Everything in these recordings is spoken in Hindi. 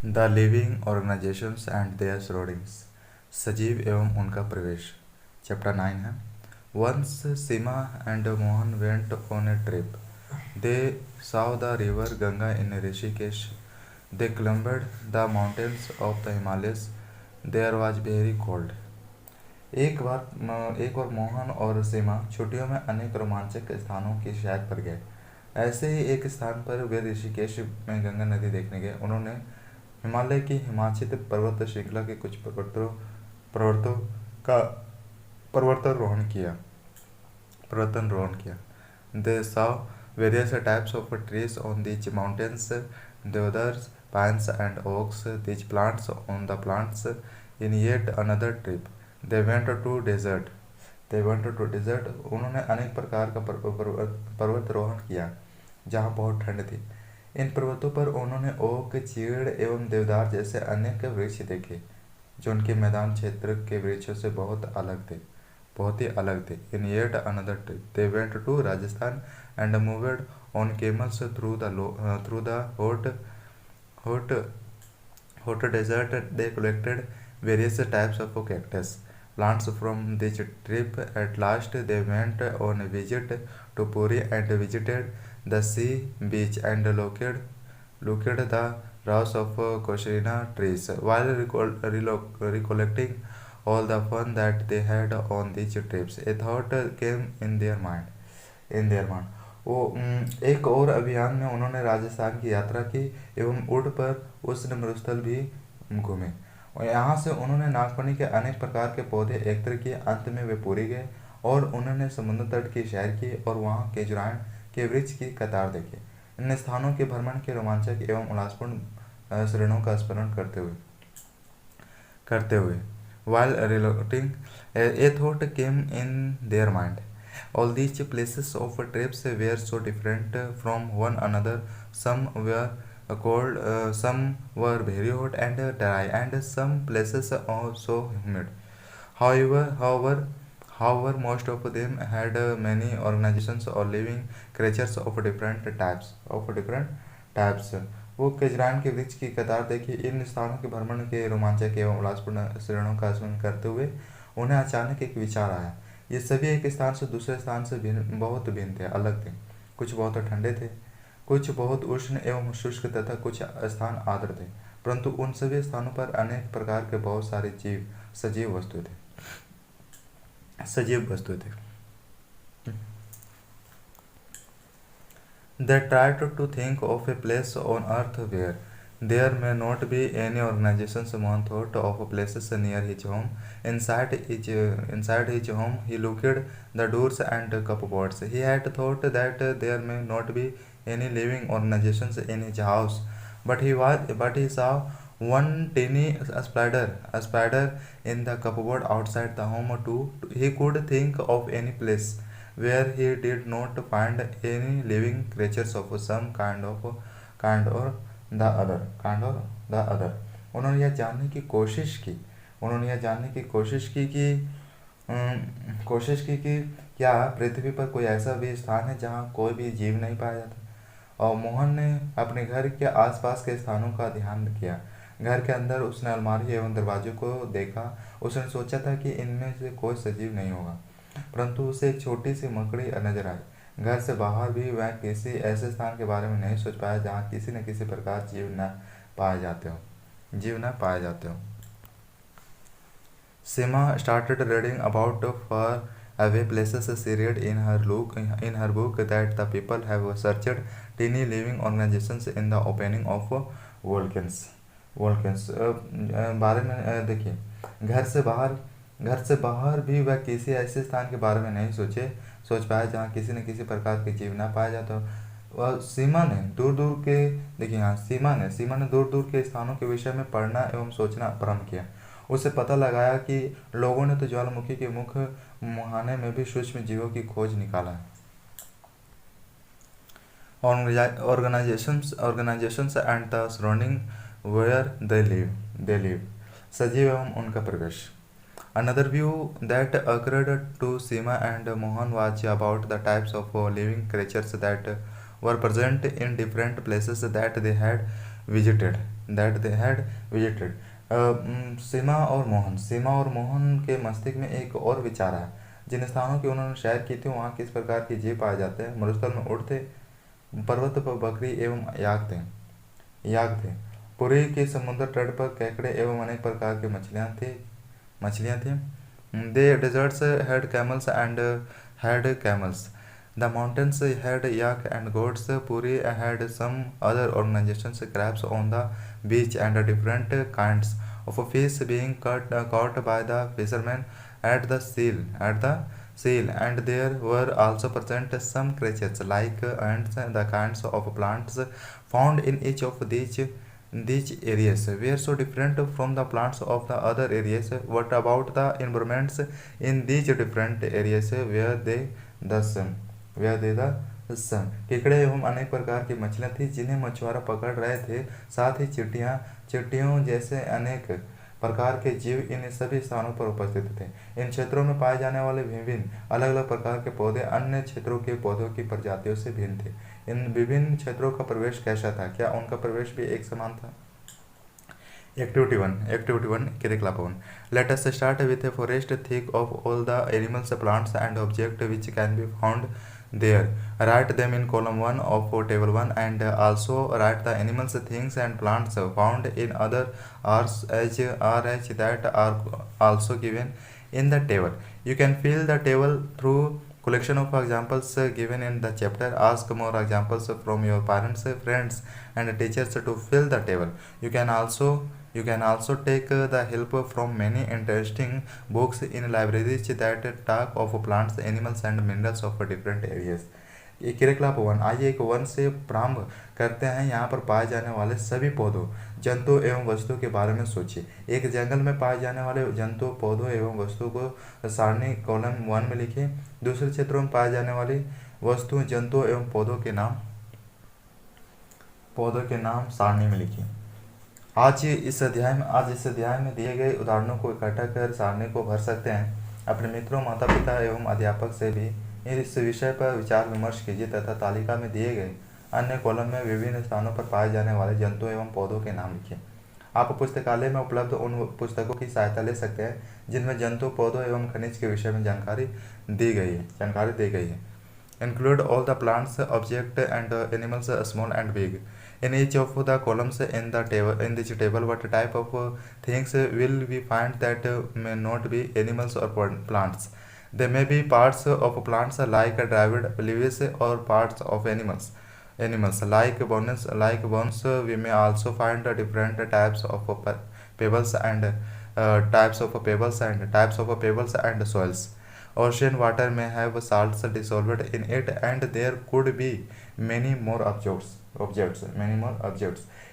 The living organisations and their surroundings, सजीव एवं उनका प्रवेश, चैप्टर 9 है। Once Seema and Mohan went on a trip. They saw the river Ganga in Rishikesh. They climbed the mountains of the Himalayas. There was very cold. एक बार मोहन और सीमा छुट्टियों में अनेक रोमांचक स्थानों की सैर पर गए। ऐसे ही एक स्थान पर वे ऋषिकेश में गंगा नदी देखने गए। उन्होंने हिमालय की हिमाचित पर्वत श्रृंखला के कुछ पर्वतों का पर्वतारोहण किया। They saw various types of trees on these mountains, deodars, pines and oaks. These plants on the plants in yet another trip. They went to desert. उन्होंने अनेक प्रकार का पर्वतारोहण किया जहाँ बहुत ठंड थी। इन पर्वतों पर उन्होंने ओक, चीड़ एवं देवदार जैसे अनेक वृक्ष देखे जो उनके मैदान क्षेत्र के वृक्षों से बहुत ही अलग थे। In yet another trip they went to Rajasthan and moved on camels through the hot desert. They collected various types of cactus plants from this trip. At last they went on a visit to Puri and visited the sea beach and looked the rows of Koshrina trees. While recollecting all the fun that they had on these trips, a thought came in their mind. एक और अभियान में उन्होंने राजस्थान की यात्रा की एवं ऊँट पर उष्ण मरुस्थल भी घूमे और यहाँ से उन्होंने नागफनी के अनेक प्रकार के पौधे एकत्र किए। अंत में वे पुरी गए और उन्होंने समुद्र तट की सैर की और वहाँ केजुरायण के वृक्ष की कतार देखी। इन स्थानों के भ्रमण के रोमांचक एवं उल्लासपूर्ण क्षणों का स्मरण करते हुए while relocating, a thought came in their mind. All these places of trips were so different from one another. Some were cold, some were very hot and dry, and some places are so humid. However, most of them had many organizations or living creatures of different types. वो केजरान के वृक्ष की कतार देखी। इन स्थानों के भ्रमण के रोमांचक एवं उल्लासपूर्ण क्षणों का स्मरण करते हुए उन्हें अचानक एक विचार आया। ये सभी एक स्थान से दूसरे स्थान से बहुत भिन्न थे, अलग थे। कुछ बहुत ठंडे थे, कुछ बहुत उष्ण एवं शुष्क तथा कुछ स्थान आर्द्र थे, परंतु उन सभी स्थानों पर अनेक प्रकार के बहुत सारे सजीव वस्तु थे। They tried to think of a place on earth where there may not be any organizations. Mohan thought of places near his home. Inside his home, he looked the doors and cupboards. He had thought that there may not be any living organizations in his house, but he saw one tiny spider in the cupboard outside the home too. He could think of any place where he did not find any living creatures of some kind or the other. उन्होंने यह जानने की कोशिश की कि क्या पृथ्वी पर कोई ऐसा भी स्थान है जहाँ कोई भी जीव नहीं पाया जाता। और मोहन ने अपने घर के आसपास के स्थानों का ध्यान किया। घर के अंदर उसने अलमारी एवं दरवाजों को देखा। उसने सोचा था कि इनमें से कोई सजीव नहीं होगा, परंतु उसे एक छोटी सी मकड़ी नजर आई। घर से बाहर भी वह किसी ऐसे स्थान के बारे में नहीं सोच पाया जहाँ किसी न किसी प्रकार जीव न पाए जाते हो। सीमा started reading about far away places. She read in her book that the people have searched tiny living organizations in the opening of volcans. बारे में देखिए, घर से बाहर भी वह किसी ऐसे स्थान के बारे में नहीं सोच पाया जहाँ किसी न किसी प्रकार के जीव न पाया जाता हो। और सीमा ने दूर दूर के स्थानों के विषय में पढ़ना एवं सोचना प्रारंभ किया। उसे पता लगाया कि लोगों ने तो ज्वालामुखी के मुख मुहाने में भी सूक्ष्म जीवों की खोज निकाला है। Organizations and the surrounding where they live, सजीव एवं उनका प्रवेश। Another view that occurred to Seema and Mohan was about the types of living creatures that were present in different places that they had visited. that they had visited. सीमा और मोहन के मस्तिष्क में एक और विचार आया। जिन स्थानों की उन्होंने सैर की थी वहाँ किस प्रकार के जीव पाए जाते हैं। मरुस्थल में ऊँट थे, पर्वत पर बकरी एवं याक थे। पुरी के समुद्र तट पर केकड़े एवं अनेक प्रकार की मछलियाँ थी। The deserts had camels and had camels. The mountains had yak and goats. Puri had some other organizations, crabs on the beach and different kinds of fish being caught by the fishermen at the seal. And there were also present some creatures like ants, the kinds of plants found in each of these areas were so different from the plants of the other areas. What about the environments in these different areas were they the same? केकड़े एवं अनेक प्रकार की मछलियाँ थी जिन्हें मछुआरा पकड़ रहे थे। साथ ही चींटियों जैसे अनेक प्रकार के जीव इन सभी स्थानों पर उपस्थित थे। इन क्षेत्रों में पाए जाने वाले विभिन्न अलग अलग प्रकार के पौधे अन्य क्षेत्रों के पौधों की प्रजातियों से भिन्न थे। इन विभिन्न क्षेत्रों का प्रवेश कैसा था? क्या उनका प्रवेश भी एक समान था? Activity 1 क्रियाकलाप 1 Let us start with a forest thick of all the animals, plants and objects which can be found there. Write them in column 1 of table 1 and also write the animals, things and plants found in other RH that are also given in the table. You can fill the table through collection of examples given in the chapter. Ask more examples from your parents, friends and teachers to fill the table. You can also take the help from many interesting books in libraries that talk of plants, animals and minerals of different areas. ये क्रियाकलाप 1 आइए एक वन से प्रारंभ करते हैं। यहाँ पर पाए जाने वाले सभी पौधों, जंतु एवं वस्तुओं के बारे में सोचिए। एक जंगल में पाए जाने वाले जंतु, पौधों एवं वस्तुओं को सारणी कॉलम 1 में लिखिए। दूसरे क्षेत्रों में पाए जाने वाली वस्तुओं, जंतुओं एवं पौधों के नाम सारणी में लिखिए। आज इस अध्याय में दिए गए उदाहरणों को इकट्ठा कर सारणी को भर सकते हैं। अपने मित्रों, माता पिता एवं अध्यापक से भी इस विषय पर विचार विमर्श कीजिए तथा तालिका में दिए गए अन्य कॉलम में विभिन्न स्थानों पर पाए जाने वाले जंतुओं एवं पौधों के नाम लिखिए। आप पुस्तकालय में उपलब्ध उन पुस्तकों की सहायता ले सकते हैं जिनमें जंतु, पौधों एवं खनिज के विषय में जानकारी दी गई है। Include all the plants, objects and animals, small and big. In each of the columns in this table, what type of things will we find that may not be animals or plants? They may be parts of plants like dried leaves or parts of animals like bones. We may also find different types of pebbles and soils. Ocean water may have salts dissolved in it and there could be many more objects.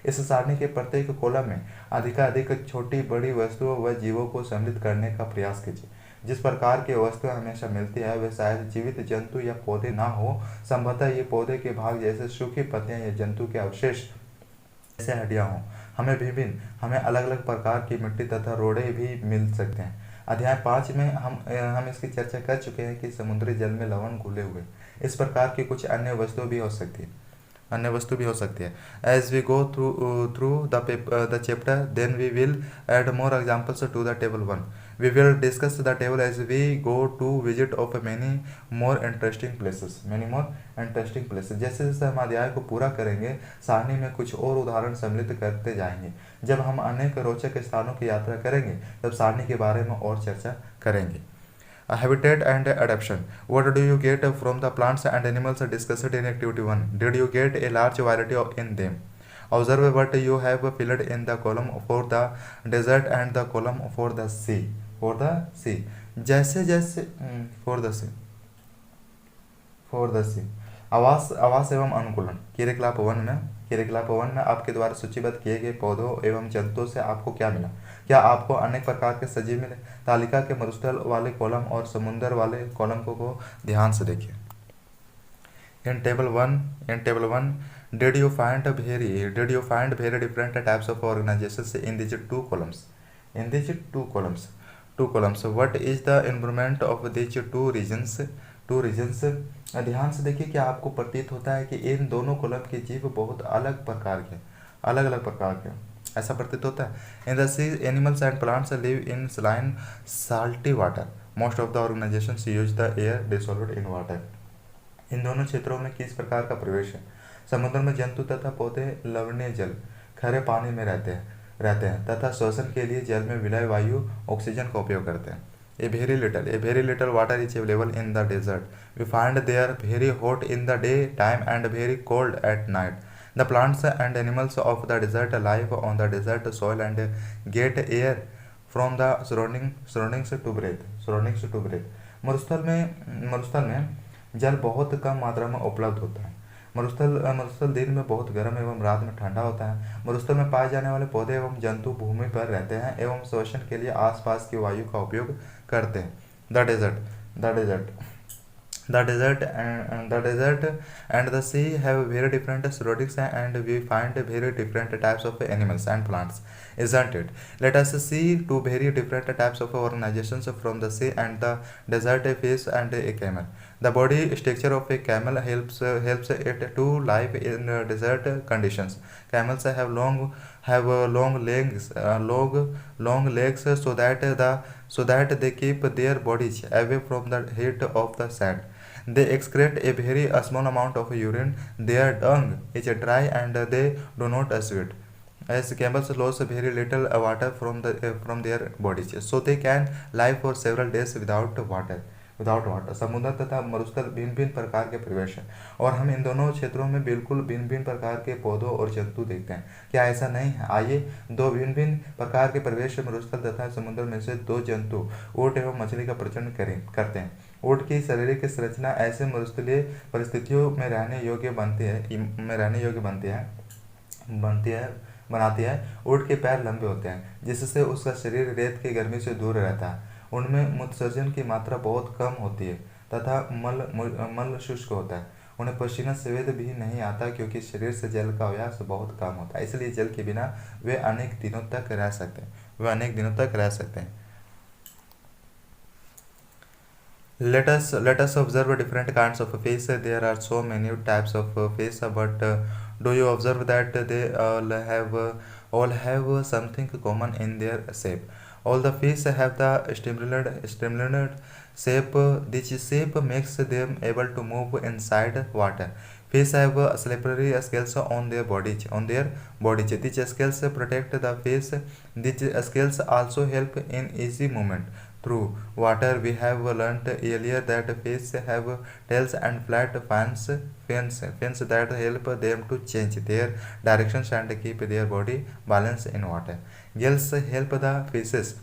इस सारणी के प्रत्येक कॉलम में अधिकाधिक छोटी बड़ी वस्तुओं व जीवों को सम्मिलित करने का प्रयास कीजिए। जिस प्रकार की वस्तुएं हमेशा मिलती है वे शायद जीवित जंतु या पौधे ना हो। संभवतः ये पौधे के भाग जैसे सूखी पत्तियां या जंतु के अवशेष जैसे हड्डियां हों। हमें अलग अलग प्रकार की मिट्टी तथा रोड़े भी मिल सकते हैं। अध्याय 5 में हम इसकी चर्चा कर चुके हैं कि समुद्री जल में लवण घुले हुए इस प्रकार की कुछ अन्य वस्तु भी हो सकती है। As we go through the chapter, then we will add more examples to the table 1. We will discuss the table as we go to visit of many more interesting places. जैसे जैसे हम अध्याय को पूरा करेंगे, सारणी में कुछ और उदाहरण सम्मिलित करते जाएंगे। जब हम अनेक रोचक स्थानों की यात्रा करेंगे, तब सारणी के बारे में और चर्चा करेंगे। Habitat and adaptation. What do you get from the plants and animals discussed in activity 1? Did you get a large variety in them? Observe what you have filled in the column for the desert and the column for the sea. For the sea. आवास एवं अनुकूलन। क्रियाकलाप 1 में आपके द्वारा सूचीबद्ध किए गए पौधों एवं जंतुओं से आपको क्या मिला? क्या आपको अनेक प्रकार के सजीव मिले? तालिका के मरुस्थल वाले कॉलम और समुद्र वाले कॉलम को ध्यान से देखिए। In table 1, did you find very different types of organizations in these two columns? What is the environment of these two regions? ध्यान से देखिए कि आपको प्रतीत होता है कि इन दोनों कॉलम के जीव बहुत अलग अलग प्रकार के ऐसा प्रतीत होता है। In the sea animals and plants live in saline salty water. Most of the organisations use the air dissolved in water. इन दोनों क्षेत्रों में किस प्रकार का प्रवेश है? समुद्र में जंतु तथा पौधे लवणीय जल खरे पानी में रहते हैं तथा श्वसन के लिए जल में विलय वायु ऑक्सीजन का उपयोग करते हैं। A very little water is available in the desert. We find there very hot in the day time and very cold at night. The plants and animals of the desert live on the desert soil and get air from the surroundings to breathe. मरुस्थल में जल बहुत कम मात्रा में उपलब्ध होता है। मरुस्थल दिन में बहुत गर्म एवं रात में ठंडा होता है। मरुस्थल में पाए जाने वाले पौधे एवं जंतु भूमि पर रहते हैं एवं श्वसन के लिए आसपास की वायु का उपयोग करते हैं। The desert and the sea have very different surroundings and we find very different types of animals and plants, isn't it? Let us see two very different types of organizations from the sea and the desert, a fish and a camel. The body structure of a camel helps it to live in desert conditions. Camels have long legs so that they keep their bodies away from the heat of the sand. They excrete a very small amount of urine. Their dung is dry and they do not sweat, as camels lose very little water from their bodies, so they can live for several days without water. समुद्र तथा मरुस्थल भिन्न भिन्न प्रकार के प्रवेश हैं और हम इन दोनों क्षेत्रों में बिल्कुल भिन्न भिन्न प्रकार के पौधों और जंतु देखते हैं। क्या ऐसा नहीं है? आइए दो भिन्न भिन्न प्रकार के प्रवेश मरुस्थल तथा समुद्र में से दो जंतु ऊँट एवं मछली का प्रचलन करते हैं। ऊँट की शारीरिक संरचना ऐसे मरुस्थलीय परिस्थितियों में रहने योग्य बनाती है। ऊँट के पैर लंबे होते हैं जिससे उसका शरीर रेत की गर्मी से दूर रहता है। उनमें मूत्रविसर्जन की मात्रा बहुत कम होती है तथा मल शुष्क होता है। उन्हें पसीना सफेद भी नहीं आता क्योंकि शरीर से जल का व्यास बहुत कम होता है, इसलिए जल के बिना वे अनेक दिनों तक रह सकते हैं। Let us observe different kinds of fish. There are so many types of fish, but do you observe that they all have something common in their shape? All the fish have the streamlined shape. This shape makes them able to move inside water. Fish have slippery scales on their bodies. These scales protect the fish. These scales also help in easy movement through water. We have learnt earlier that fish have tails and flat fins that help them to change their directions and keep their body balanced in water. Gills help the fishes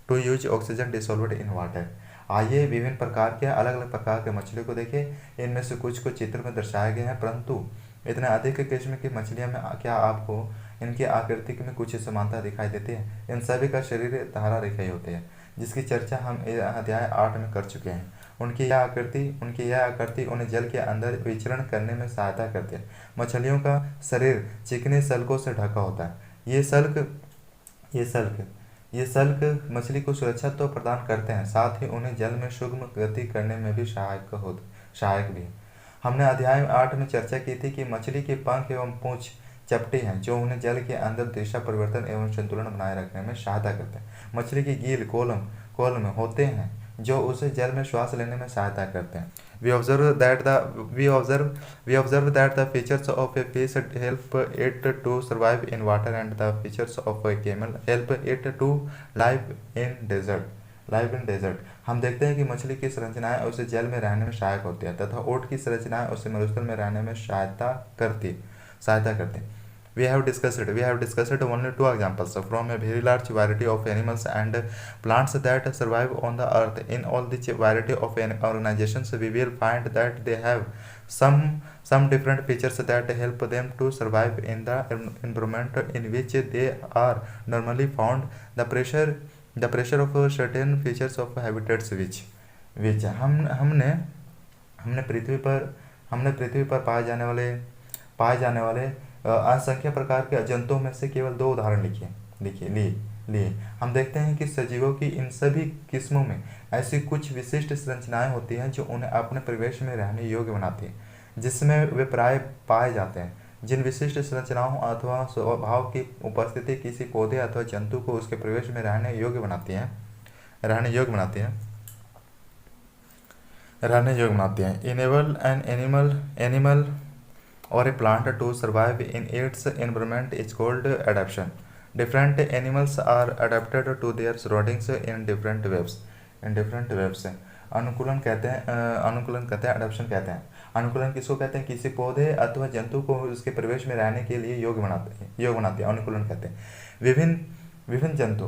to use oxygen dissolved in water. आइए विभिन्न प्रकार के अलग अलग प्रकार के मछलियों को देखें। इनमें से कुछ को चित्र में दर्शाए गए हैं, परंतु इतने अधिक किस्म की मछलियों में क्या आपको इनकी आकृति में कुछ समानता दिखाई देती है? इन सभी का शरीर धारा रेखा ही होती है, जिसकी चर्चा हम अध्याय 8 में कर चुके हैं। उनकी यह आकृति उन्हें जल के अंदर विचरण करने में सहायता करती है। मछलियों का शरीर चिकने सल्कों से ढका होता है। ये सल्क मछली को सुरक्षा तो प्रदान करते हैं, साथ ही उन्हें जल में सुगम गति करने में भी सहायक भी है। हमने अध्याय 8 में चर्चा की थी कि मछली के पंख एवं पूंछ चपटी हैं जो उन्हें जल के अंदर दिशा परिवर्तन एवं संतुलन बनाए रखने में सहायता करते हैं। मछली के गिल कोलम होते हैं जो उसे जल में श्वास लेने में सहायता करते हैं। We observe that the features of a fish help it to survive in water and the features of a camel help it to live in desert. हम देखते हैं कि मछली की संरचनाएं उसे जल में रहने में सहायक होती है तथा ऊँट की संरचनाएं उसे मरुस्थल में रहने में सहायता करती है। We have discussed only two examples from a very large variety of animals and plants that survive on the earth. In all this variety of organizations, we will find that they have some different features that help them to survive in the environment in which they are normally found. The pressure of certain features of habitats which हमने पृथ्वी पर पाए जाने वाले असंख्य प्रकार के जंतुओं में से केवल 2 उदाहरण लिए। हम देखते हैं कि सजीवों की इन सभी किस्मों में ऐसी कुछ विशिष्ट संरचनाएं होती हैं जो उन्हें अपने परिवेश में रहने योग्य बनाती हैं, जिसमें वे प्राय पाए जाते हैं। जिन विशिष्ट संरचनाओं अथवा स्वभाव की उपस्थिति किसी पौधे अथवा जंतु को उसके प्रवेश में रहने योग्य बनाती है enable an animal or a plant to survive in its environment is called adaptation. Different animals are adapted to their surroundings in different ways. अनुकूलन कहते हैं अडॉप्शन कहते हैं। अनुकूलन किसको कहते हैं? किसी पौधे अथवा जंतु को उसके प्रवेश में रहने के लिए योग्य बनाते हैं, अनुकूलन कहते हैं। विभिन्न जंतु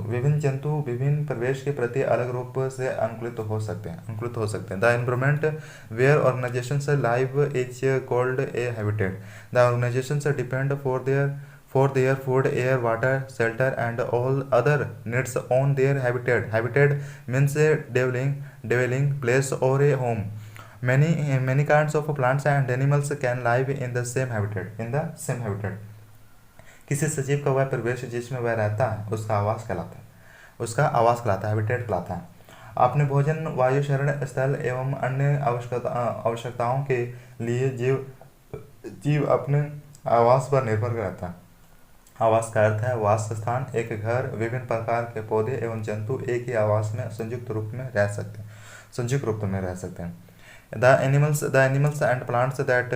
विभिन्न प्रवेश के प्रति अलग रूप से अनुकूलित हो सकते हैं। The environment where organisations live is called a habitat. The organisations depend for their food, air, water, shelter and all other needs on their habitat. Habitat means dwelling place or a home. Many kinds of plants and animals can live in the same habitat. किसी सजीव का वह प्रवेश जिसमें वह रहता है उसका आवास कहलाता है, हैबिटेट कहलाता है। अपने भोजन, वायु, शरण स्थल एवं अन्य आवश्यकताओं के लिए जीव अपने आवास पर निर्भर रहता है। आवास का अर्थ है वास स्थान, एक घर। विभिन्न प्रकार के पौधे एवं जंतु एक ही आवास में संयुक्त रूप में रह सकते हैं। The animals and plants that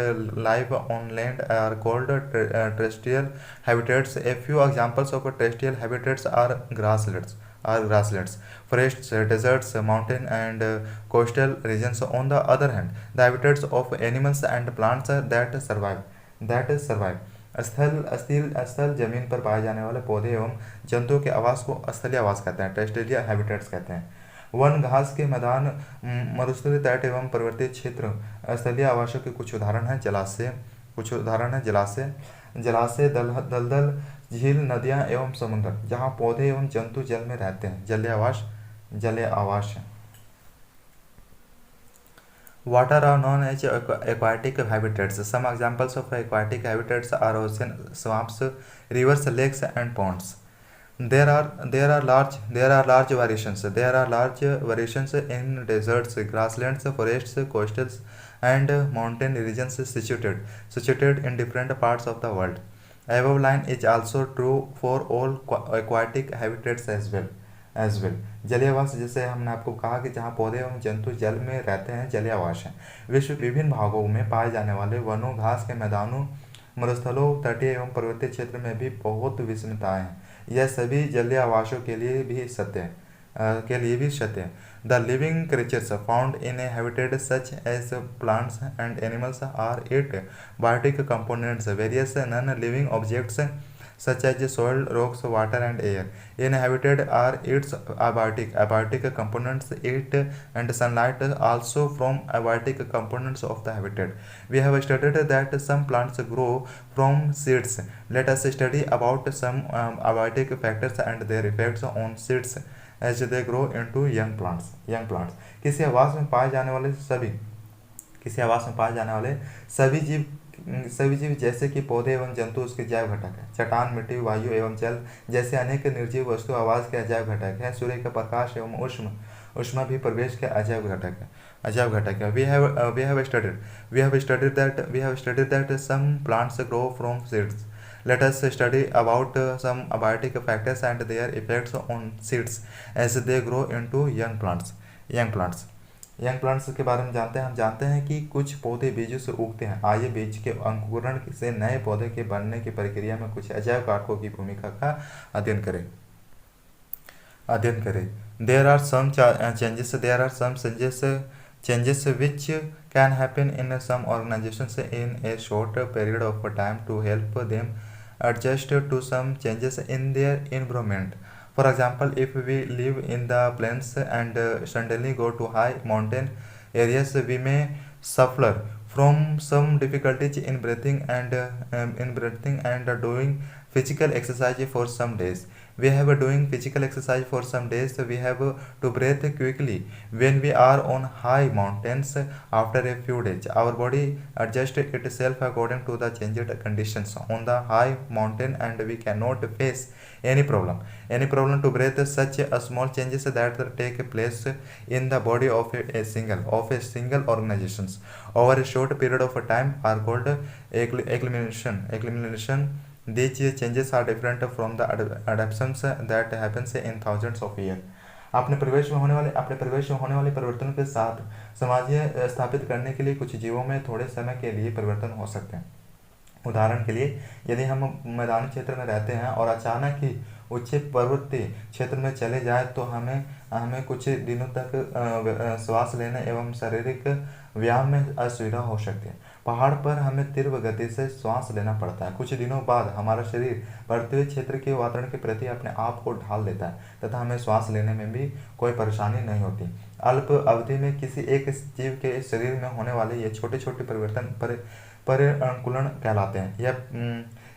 live on land are called terrestrial habitats. A few examples of terrestrial habitats are grasslands, forests, deserts, mountain and coastal regions. On the other hand, the habitats of animals and plants that survive स्थल जमीन पर पाए जाने वाले पौधे एवं जंतुओं के आवास को स्थलीय आवास कहते हैं, टेरेस्ट्रियल हैबिटेट्स कहते हैं। वन, घास के मैदान, मरुस्थलीय तट एवं पर्वतीय क्षेत्र स्थलीय आवासों के कुछ उदाहरण हैं। जलाशय, दलदल, झील, नदियां एवं समुद्र जहां पौधे एवं जंतु जल में रहते हैं, जलीय आवास। Water are known as aquatic habitats. Some examples of aquatic habitats are ocean, swamps, rivers, lakes, and ponds. There are large variations. There are large variations in deserts, grasslands, forests, coastals, and mountain regions situated in different parts of the world. Above line is also true for all aquatic habitats as well. जलीय आवास, जैसे हमने आपको कहा कि जहाँ पौधे एवं जंतु जल में रहते हैं, जलीय आवास है। विश्व के विभिन्न भागों में पाए जाने वाले वनों, घास के मैदानों, मरुस्थलों, तटीय एवं पर्वतीय क्षेत्र में भी बहुत विषमताएं हैं। यह सभी जलीय आवासों के लिए भी सत्य है। The living creatures found in a habitat such as plants and animals are it biotic components. Various non living objects such as soil, rocks, water and air inhabited are its abiotic components. Heat and sunlight also from abiotic components of the habitat. We have studied that some plants grow from seeds. Let us study about some abiotic factors and their effects on seeds as they grow into young plants. किसी आवास में पाए जाने वाले सभी जीव जैसे कि पौधे एवं जंतु उसके जैव घटक है। चट्टान, मिट्टी, वायु एवं जल जैसे अनेक निर्जीव वस्तु आवास के अजैव घटक है। सूर्य का प्रकाश एवं ऊष्मा भी प्रवेश के अजैव घटक है। We have studied that some plants grow from seeds. Let us study about some abiotic factors and their effects on seeds as they grow into young plants. Young plants के बारे में जानते हैं। हम जानते हैं कि कुछ पौधे बीजों से उगते हैं। आइए बीज के अंकुरण से नए पौधे के बनने की प्रक्रिया में कुछ अजैव कारकों की भूमिका का अध्ययन करें। There are some changes which can happen in some organizations in a short period of time to help them adjust to some changes in their environment. For example, if we live in the plains and suddenly go to high mountain areas, we may suffer from some difficulties in breathing and doing physical exercise for some days. We have doing physical exercise for some days, so we have to breathe quickly. When we are on high mountains, after a few days our body adjusts itself according to the changed conditions on the high mountain, and we cannot face any problem to breathe. Such a small changes that take place in the body of a single organizations over a short period of time are called acclimation. These changes are different from the adaptations that happens in thousands of years. अपने परिवेश में होने वाले परिवर्तनों के साथ समाजीय स्थापित करने के लिए कुछ जीवों में थोड़े समय के लिए परिवर्तन हो सकते हैं। उदाहरण के लिए, यदि हम मैदानी क्षेत्र में रहते हैं और अचानक ही उच्च पर्वतीय क्षेत्र में चले जाए तो हमें कुछ दिनों तक श्वास लेने एवं शारीरिक व्यायाम में असुविधा हो सकती है। पहाड़ पर हमें तीव्र गति से श्वास लेना पड़ता है। कुछ दिनों बाद हमारा शरीर बढ़ते हुए क्षेत्र के वातावरण के प्रति अपने आप को ढाल देता है तथा हमें श्वास लेने में भी कोई परेशानी नहीं होती। अल्प अवधि में किसी एक जीव के शरीर में होने वाले ये छोटे छोटे परिवर्तन परिअनुकूलन कहलाते हैं।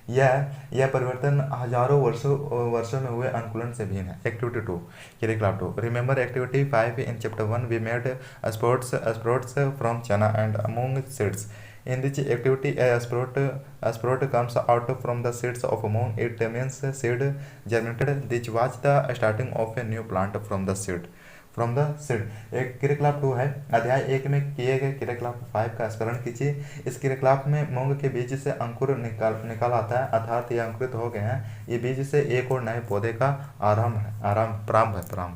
यह परिवर्तन हजारों वर्षों में हुए अनुकूलन से भिन्न है। एक्टिविटी 2, क्रियाकलाप 2। Remember activity 5 in chapter 1 we made sprouts from chana and among seeds. In this activity a sprout comes out from the seeds of a moon. It means seed germinated. This was the starting of a new plant from the seed. एक क्रियाकलाप 2 है। अध्याय 1 में किए गए क्रियाकलाप 5 का स्मरण कीजिए। इस क्रियाकलाप में मूंग के बीज से अंकुर निकाल आता है, अर्थात ये अंकुरित हो गए हैं। ये बीज से एक और नए पौधे का प्रारंभ है।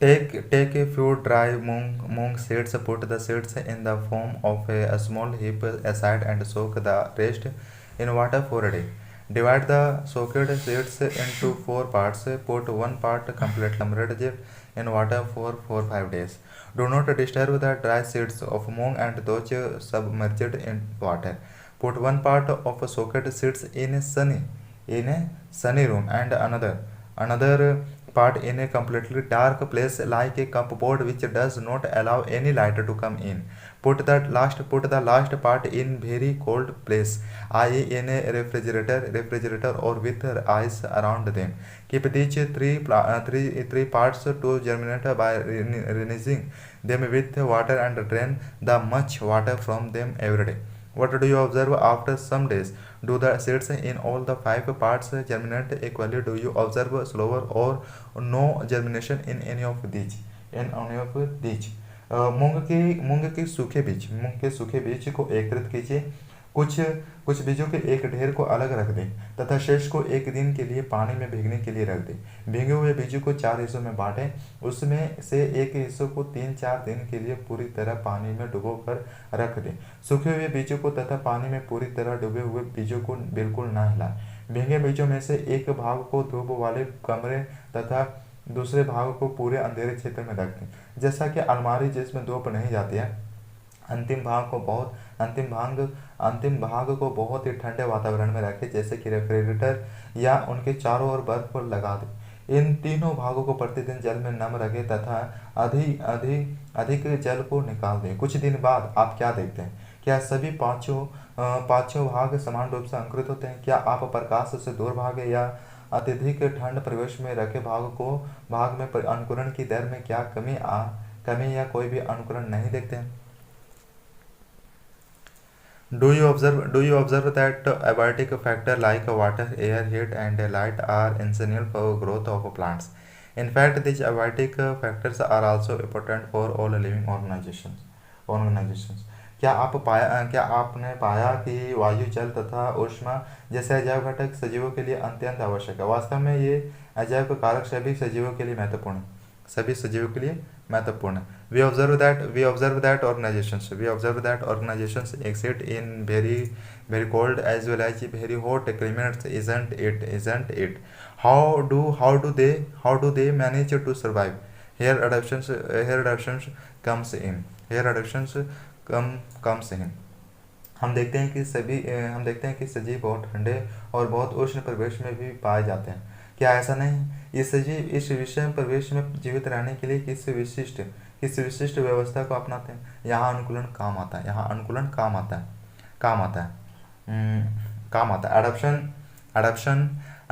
Take a few dry mung seeds, put the seeds in the form of a small heap aside and soak the rest in water for a day. Divide the soaked seeds into 4 parts. Put 1 part completely submerged in water for 4-5 days. Do not disturb the dry seeds of mung and those submerged in water. Put 1 part of soaked seeds in a sunny room and another part in a completely dark place like a cupboard which does not allow any light to come in. Put the last part in very cold place, i.e. in a refrigerator or with ice around them. Keep these three parts to germinate by rinsing them with water and drain the much water from them every day. What do you observe after some days? Do the seeds in all the 5 parts germinate equally? Do you observe slower or no germination in any of these? मूंग के सूखे बीज को एकत्रित कीजिए। कुछ बीजों के एक ढेर को अलग रख दें तथा शेष को एक दिन के लिए पानी में भीगने के लिए रख दें। भीगे हुए बीजों को 4 हिस्सों में बांटें। उसमें से एक हिस्सों को 3-4 दिन के लिए पूरी तरह पानी में डुबोकर रख दें। सूखे हुए बीजों को तथा पानी में पूरी तरह डूबे हुए बीजों को बिल्कुल न हिलाएं। भीगे बीजों में से एक भाग को धूप वाले कमरे तथा दूसरे भाग को पूरे अंधेरे क्षेत्र में रख दें, जैसा कि अलमारी जिसमें धूप नहीं जाती है। अंतिम भाग को बहुत ही ठंडे वातावरण में रखें, जैसे कि रेफ्रिजरेटर, या उनके चारों ओर बर्फ लगा दें। इन तीनों भागों को प्रतिदिन जल में नम रखें तथा अधिक जल को निकाल दें। कुछ दिन बाद आप क्या देखते हैं? क्या सभी पांचों भाग समान रूप से अंकुरित होते हैं? क्या आप प्रकाश से दूर भागे या अत्यधिक ठंड परिवेश में रखे भाग में अंकुरण की दर में क्या कमी या कोई भी अंकुरण नहीं देखते हैं? Do you observe that abiotic factors like water, air, heat, and light are essential for growth of plants? In fact, these abiotic factors are also important for all living organizations. क्या आपने पाया कि वायु, जल तथा ऊष्मा जैसे अजैव घटक सजीवों के लिए अत्यंत आवश्यक है? वास्तव में ये अजैव कारक सभी सजीवों के लिए महत्वपूर्ण है। We observe that organizations exist in very cold as well as very hot climates, isn't it? How do they manage to survive? Here adaptations comes in. हम देखते हैं कि सजीव बहुत ठंडे और बहुत उष्ण परिवेश में भी पाए जाते हैं। क्या ऐसा नहीं? ये सजीव इस विषम परिवेश में जीवित रहने के लिए किस विशिष्ट व्यवस्था को अपनाते हैं? यहाँ अनुकूलन काम आता है। काम आता है।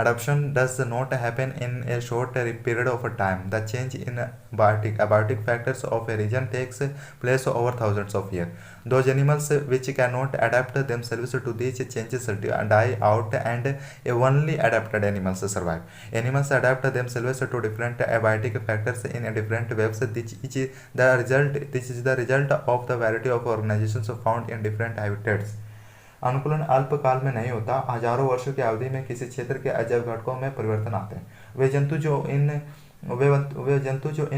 Adaptation does not happen in a short period of time. The change in abiotic factors of a region takes place over thousands of years. Those animals which cannot adapt themselves to these changes die out, and only adapted animals survive. Animals adapt themselves to different abiotic factors in different ways. This is the result of the variety of organizations found in different habitats. अनुकूलन अल्पकाल में नहीं होता, हजारों वर्षों की अवधि में किसी क्षेत्र के अजैव घटकों में परिवर्तन आते हैं। वे जंतु जो इन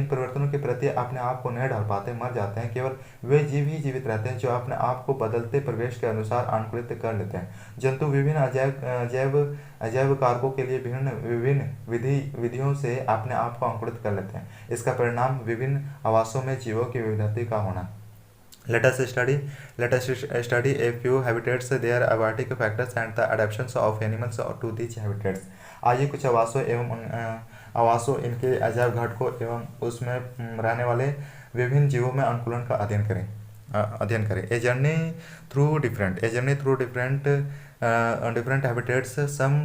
परिवर्तनों के प्रति अपने आप को नहीं ढाल पाते मर जाते हैं। केवल वे जीव ही जीवित रहते हैं जो अपने आप को बदलते परिवेश के अनुसार अनुकूलित कर लेते हैं। जंतु विभिन्न अजैव कारकों के लिए विभिन्न विधियों से अपने आप को अनुकूलित कर लेते हैं। इसका परिणाम विभिन्न आवासों में जीवों की विविधता का होना। Let us study a few habitats, their abiotic factors and the adaptations of animals to these habitats. आइए कुछ आवासों इनके अजैव घटकों एवं उसमें रहने वाले विभिन्न जीवों में अनुकूलन का अध्ययन करें। A journey through different habitats, some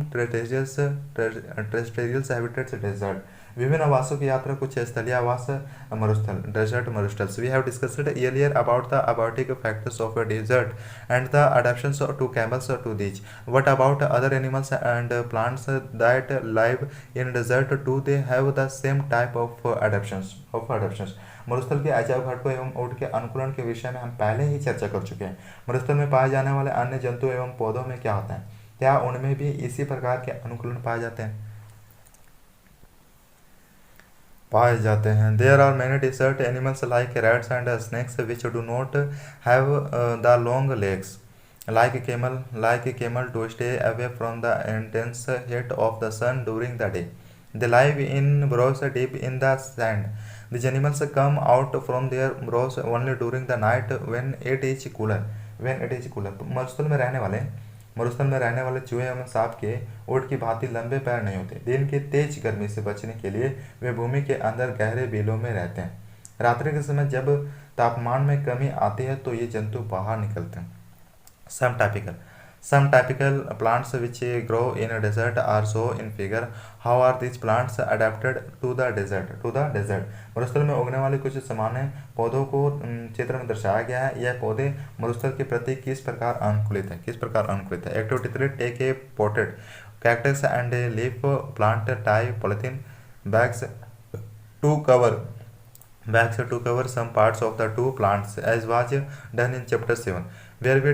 terrestrial habitats, desert. विभिन्न आवासों की यात्रा, कुछ स्थलीय आवास, मरुस्थल, desert मरुस्थल. We have discussed earlier about the abiotic factors of a desert and the adaptations to camels to these. What about other animals and plants that live in desert? Do they have the same type of adaptations? मरुस्थल के अजैव घटकों एवं ऊँट के अनुकूलन के विषय में हम पहले ही चर्चा कर चुके हैं। मरुस्थल में पाए जाने वाले अन्य जंतु एवं पौधों में क्या होता है? क्या उनमें भी इसी प्रकार के अनुकूलन पाए जाते हैं? There are many desert animals like rats and snakes which do not have the long legs like camel to stay away from the intense heat of the sun during the day. They live in burrows deep in the sand. These animals come out from their burrows only during the night when it is cooler. मरुस्थल में रहने वाले चूहे एवं सांप के ऊँट की भांति लंबे पैर नहीं होते। दिन की तेज गर्मी से बचने के लिए वे भूमि के अंदर गहरे बिलों में रहते हैं। रात्रि के समय जब तापमान में कमी आती है तो ये जंतु बाहर निकलते हैं। Some typical plants which grow in a desert are shown in figure. How are these plants adapted to the desert? मरुस्थल में उगने वाले कुछ सामान्य पौधों को चित्र में दर्शाया गया है। यह पौधे मरुस्थल के प्रति किस प्रकार अनुकूलित है? Activity 3. Take a potted cactus and a leaf plant, tie polythene bags to cover some parts of the two plants as was done in chapter 7. Where we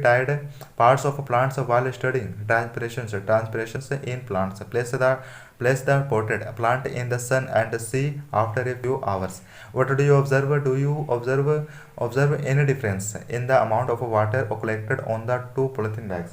tied parts of plants while studying transpirations in plants. Place the potted plant in the sun and see after a few hours. What do you observe? Do you observe any difference in the amount of water collected on the two polythene bags?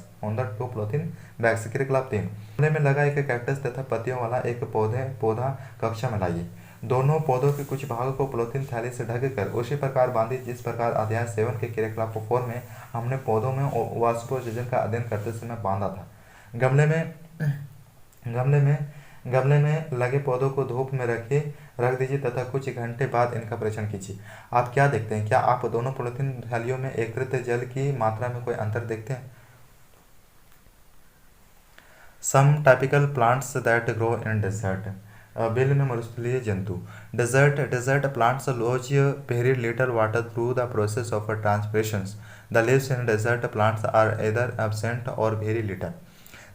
क्रियाकलाप 3. गमले में लगा एक कैक्टस तथा पत्तियों वाला एक पौधा कक्षा में लाइए। दोनों पौधों के कुछ भागों को पॉलीथीन थैली से ढककर उसी प्रकार बांधी जिस प्रकार अध्याय 7 के क्रियाकलाप 4 में हमने पौधों में वाष्पोत्सर्जन का अध्ययन करते समय बांधा था। गमले में लगे पौधों को धूप में रख दीजिए तथा कुछ घंटे बाद इनका परीक्षण कीजिए। आप क्या देखते हैं? क्या आप दोनों पॉलीथीन थैलियों में एकत्रित जल की मात्रा में कोई अंतर देखते हैं? Some typical plants that grow in desert. Bill में मरुस्थलीय जंतु। Desert plants lose very little water through the process of transpiration. The leaves in desert plants are either absent or very little.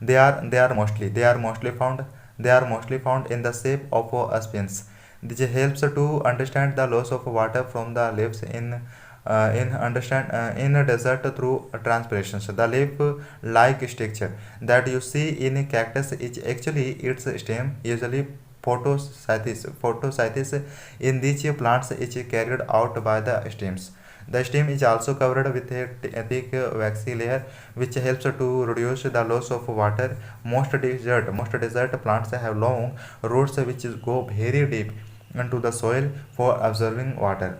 They are mostly found in the shape of spines. This helps to understand the loss of water from the leaves in desert through transpiration. The leaf-like structure that you see in a cactus is actually its stem, usually photosynthesis in these plants is carried out by the stems. The stem is also covered with a thick waxy layer which helps to reduce the loss of water. Most desert plants have long roots which go very deep into the soil for absorbing water.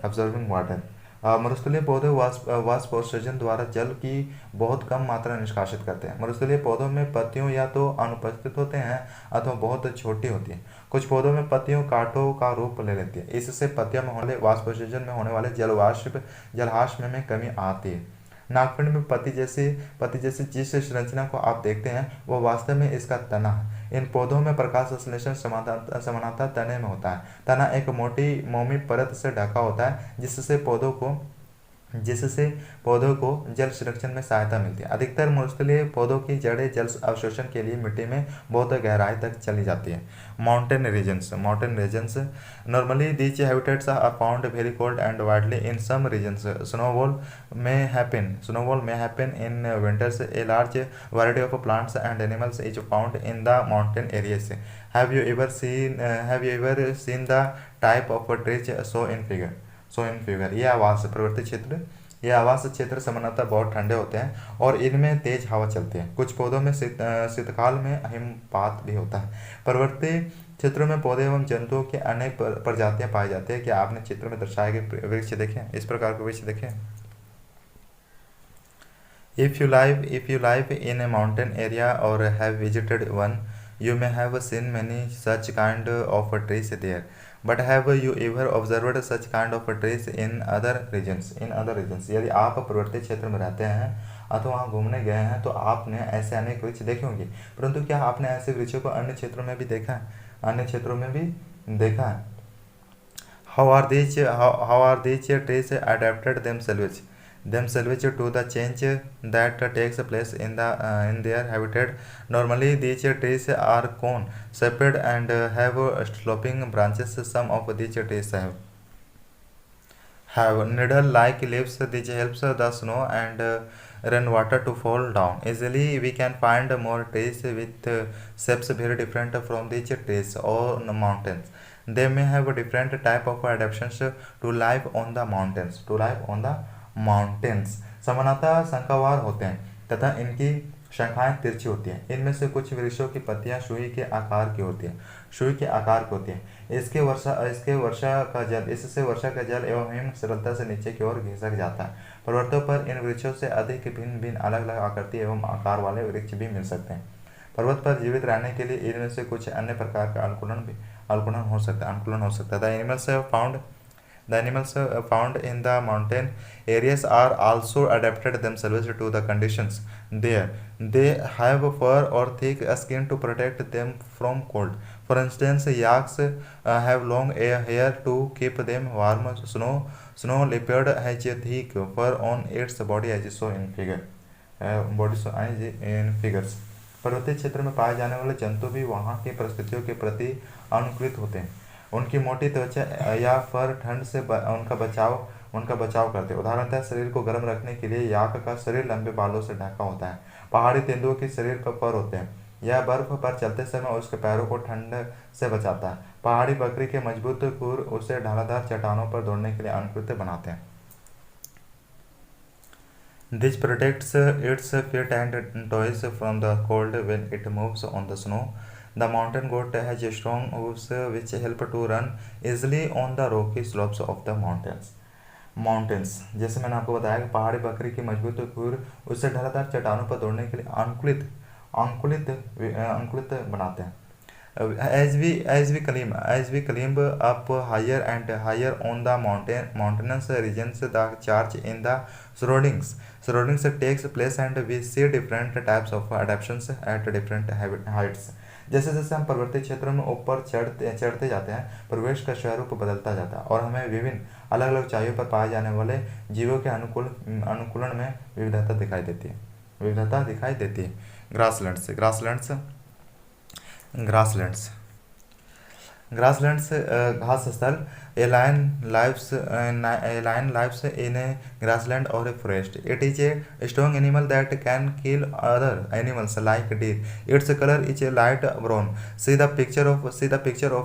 मरुस्थलीय पौधे वाष्पोत्सर्जन द्वारा जल की बहुत कम मात्रा निष्कासित करते हैं। मरुस्थलीय पौधों में पत्तियों या तो अनुपस्थित होते हैं अथवा बहुत छोटी होती हैं। कुछ पौधों में पत्तियों कांटों का रूप ले लेती है। इससे पत्तियों में वाष्पोत्सर्जन में होने वाले जलहाश में कमी आती है। नागफिंड में पत्ती जैसी जिस संरचना को आप देखते हैं वह वास्तव में इसका तना है। इन पौधों में प्रकाश संश्लेषण समानता तने में होता है। तना एक मोटी मोमी परत से ढका होता है जिससे पौधों को जल संरक्षण में सहायता मिलती है। अधिकतर मूलस्थलीय पौधों की जड़ें जल अवशोषण के लिए मिट्टी में बहुत गहराई तक चली जाती है। Mountain regions normally these habitats are found very cold and widely in some regions. Snowfall may happen in winters. A large variety of plants and animals is found in the mountain areas. Have you ever seen the type of trees shown in figure? ये आवास क्षेत्र सामान्यतः बहुत ठंडे होते हैं और इनमें तेज हवा चलती है। कुछ पौधों में शीतकाल में हिमपात भी होता है। पर्वतीय क्षेत्रों में पौधे एवं जंतुओं की अनेक प्रजातियां पाई जाती है। क्या आपने चित्र में दर्शाए गए वृक्ष देखे, इस प्रकार के वृक्ष देखे? If you live in a mountain area or have visited one, you may have seen many such kind of trees there. But have you ever observed such kind of trees in other regions? यदि आप पर्वतीय क्षेत्र में रहते हैं अथवा वहाँ घूमने गए हैं तो आपने ऐसे अनेक वृक्ष देखे होंगे, परंतु क्या आपने ऐसे वृक्षों को अन्य क्षेत्रों में भी देखा है? How are these trees adapted themselves to the change that takes place in their habitat? Normally these trees are cone shaped and have sloping branches. Some of these trees have needle-like leaves. This helps the snow and rainwater to fall down easily. We can find more trees with shapes very different from these trees on mountains. They may have different type of adaptations to live on the mountains. सामान्यतः शंखावार होते हैं तथा इनकी शाखाएं तिरछी होती हैं। इनमें से कुछ वृक्षों की पत्तियां सुई के आकार की होती हैं। इससे वर्षा का जल एवं हिम सरलता से नीचे की ओर घिसक जाता है। पर्वतों पर इन वृक्षों से अधिक भिन्न अलग अलग आकृति एवं आकार वाले वृक्ष भी मिल सकते हैं। पर्वत पर जीवित रहने के लिए इनमें से कुछ अन्य प्रकार का अनुकूलन हो सकता है। The animals found in the mountain areas are also adapted themselves to the conditions there. They have fur or thick skin to protect them from cold. For instance, yaks have long hair to keep them warm. Snow leopard has a thick fur on its body as shown in figures. पर्वतीय क्षेत्र में पाए जाने वाले जंतु भी वहाँ की परिस्थितियों के प्रति अनुकूलित होते हैं। उनकी मोटी त्वचा या फर ठंड से उनका बचाव करते हैं। उदाहरणतः शरीर को गर्म रखने के लिए याक का शरीर लंबे बालों से ढका होता है। पहाड़ी तेंदुओं के शरीर पर फर होते हैं। यह बर्फ पर चलते समय उसके पैरों को ठंड से बचाता है। पहाड़ी बकरी के मजबूत खुर उसे ढालाधार चट्टानों पर दौड़ने के लिए अनुकूलित बनाते हैं। This protects its feet and toes from the cold when it moves on the snow. The mountain goat has strong hooves which help to run easily on the rocky slopes of the mountains. जैसे मैंने आपको बताया कि पहाड़ी बकरी की मजबूत खुर उससे ढलाधार चट्टानों पर दौड़ने के लिए अनुकूलित बनाते हैं। As we climb up higher and higher on the mountainous regions, the change in the surroundings takes place and we see different types of adaptations at different heights. जैसे जैसे हम पर्वतीय क्षेत्रों में ऊपर चढ़ते जाते हैं, परिवेश का स्वरूप बदलता जाता है और हमें विभिन्न अलग अलग ऊंचाइयों पर पाए जाने वाले जीवों के अनुकूलन में विविधता दिखाई देती है। Grasslands घास स्थल. A lion lives in a grassland or a forest. It is a strong animal that can kill other animals like deer. Its color is a light brown. See the picture of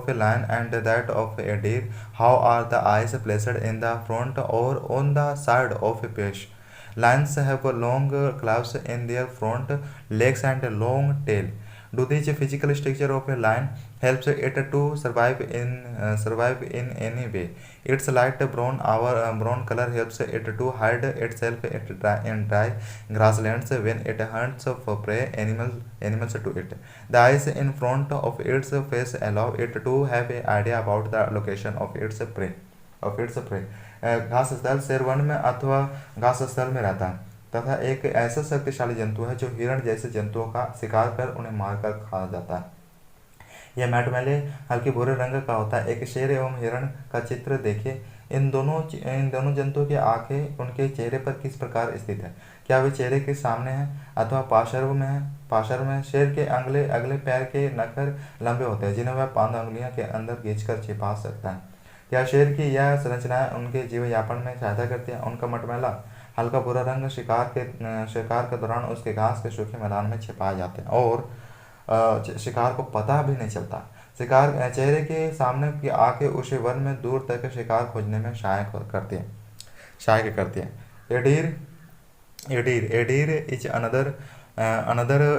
a lion and that of a deer. How are the eyes placed in the front or on the side of a face? Lions have long claws in their front legs and a long tail. Do this physical structure of a lion helps it to survive in any way? Its light brown color helps it to hide itself in dry grasslands when it hunts for prey animals to it. The eyes in front of its face allow it to have an idea about the location of its prey. घास स्थल शेर वन में अथवा घास स्थल में रहता है। तथा एक ऐसा शक्तिशाली जंतु है जो हिरण जैसे जंतुओं का शिकार कर उन्हें मारकर खा जाता है। यह मैटमैले हल्के भूरे रंग का होता है। एक शेर एवं हिरण का चित्र देखिए। इन दोनों जंतुओं की आंखें उनके चेहरे पर किस प्रकार स्थित है? क्या वे चेहरे के सामने है अथवा पार्श्व में है? पार्श्व में। शेर के अगले पैर के नखर लंबे होते हैं जिन्हें वह 5 अंगुलियों के अंदर खींचकर छिपा सकता है। क्या शेर की यह संरचनाएं उनके जीवन यापन में सहायता करती है? उनका मटमैला हल्का भूरा रंग शिकार के दौरान उसके घास के सूखे मैदान में छिपाए जाते हैं और शिकार को पता भी नहीं चलता। शिकार चेहरे के सामने की आंखें उसे वन में दूर तक शिकार खोजने में सहायक करती है। एडीर एडीर is another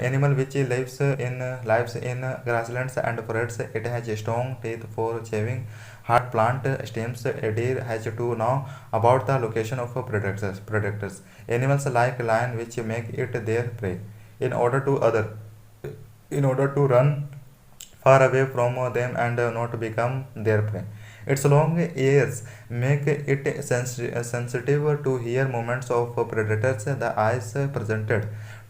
animal which lives in grasslands and forests. It has strong teeth for chewing hard plant stems. A deer has to know about the location of predators. Animals like lion which make it their prey in order to run far away from them and not become their prey. Its long ears make it sensitive to hear movements of predators. The eyes presented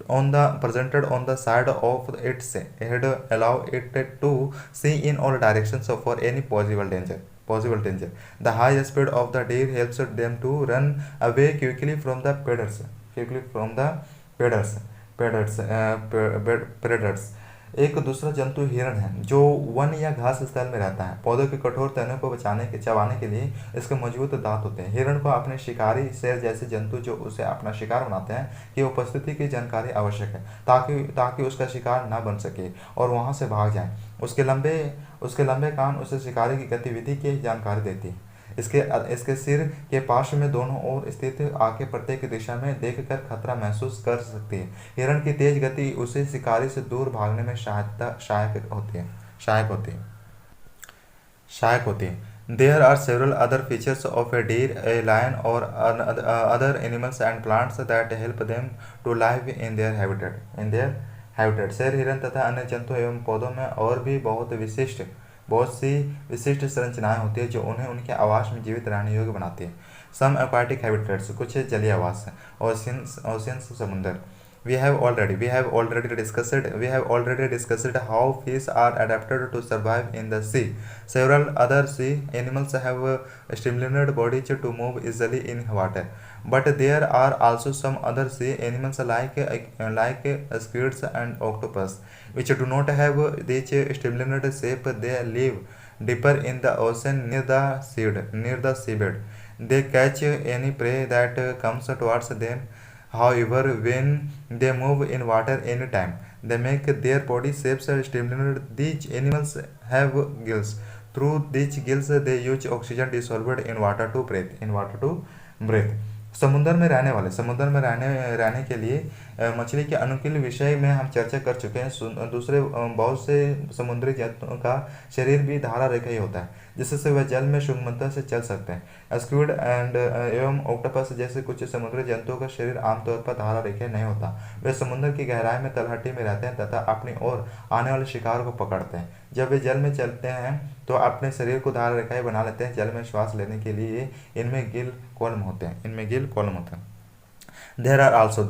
on the side of its head allow it to see in all directions for any possible danger. The high speed of the deer helps them to run away quickly from the predators. एक दूसरा जंतु हिरण है जो वन या घास स्थल में रहता है। पौधों के कठोर तनों को चबाने के लिए इसके मजबूत दांत होते हैं। हिरण को अपने शिकारी शेर जैसे जंतु जो उसे अपना शिकार बनाते हैं की उपस्थिति की जानकारी आवश्यक है ताकि उसका शिकार न बन सके और वहां से भाग जाए। उसके लंबे कान उसे शिकारी की गतिविधि की जानकारी देती है। इसके सिर के पार्श्व में दोनों ओर स्थित आंखें प्रत्येक दिशा में देखकर खतरा महसूस कर सकती है। हिरण की तेज गति उसे शिकारी से दूर भागने में सहायक होती है। There are several other features of a deer, a lion, or other animals and plants that help them to live in their habitat. शेर, हिरण तथा अन्य जंतु एवं पौधों में और भी बहुत सी विशिष्ट संरचनाएं होती है जो उन्हें उनके आवास में जीवित रहने योग्य बनाती है। सम एक्वाटिक हैबिटेट्स, कुछ जलीय आवास। ओशियंस, समुद्र। We have already discussed how fish are adapted to survive in the sea. Several other sea animals have streamlined bodies to move easily in water. But there are also some other sea animals like squids and octopus, which do not have this streamlined shape. They live deeper in the ocean near the seabed. They catch any prey that comes towards them. However, when they move in water anytime, they make their body shapes streamlined. These animals have gills. Through these gills, they use oxygen dissolved in water to breathe. समुद्र में रहने के लिए मछली के अनुकूल विषय में हम चर्चा कर चुके हैं। दूसरे बहुत से समुद्री जंतुओं का शरीर भी धारा रेखा ही होता है जिससे वह जल में सुगमता से चल सकते हैं। स्क्विड एवं ऑक्टोपस जैसे कुछ समुद्री जंतुओं का शरीर आमतौर पर धारा रेखा नहीं होता। वे समुद्र की गहराई में तलहटी में रहते हैं तथा अपनी ओर आने वाले शिकार को पकड़ते हैं। जब वे जल में चलते हैं तो अपने शरीर को धारा रेखाएं बना लेते हैं। जल में श्वास लेने के लिए इनमें गिल कॉलम होते हैं। There are also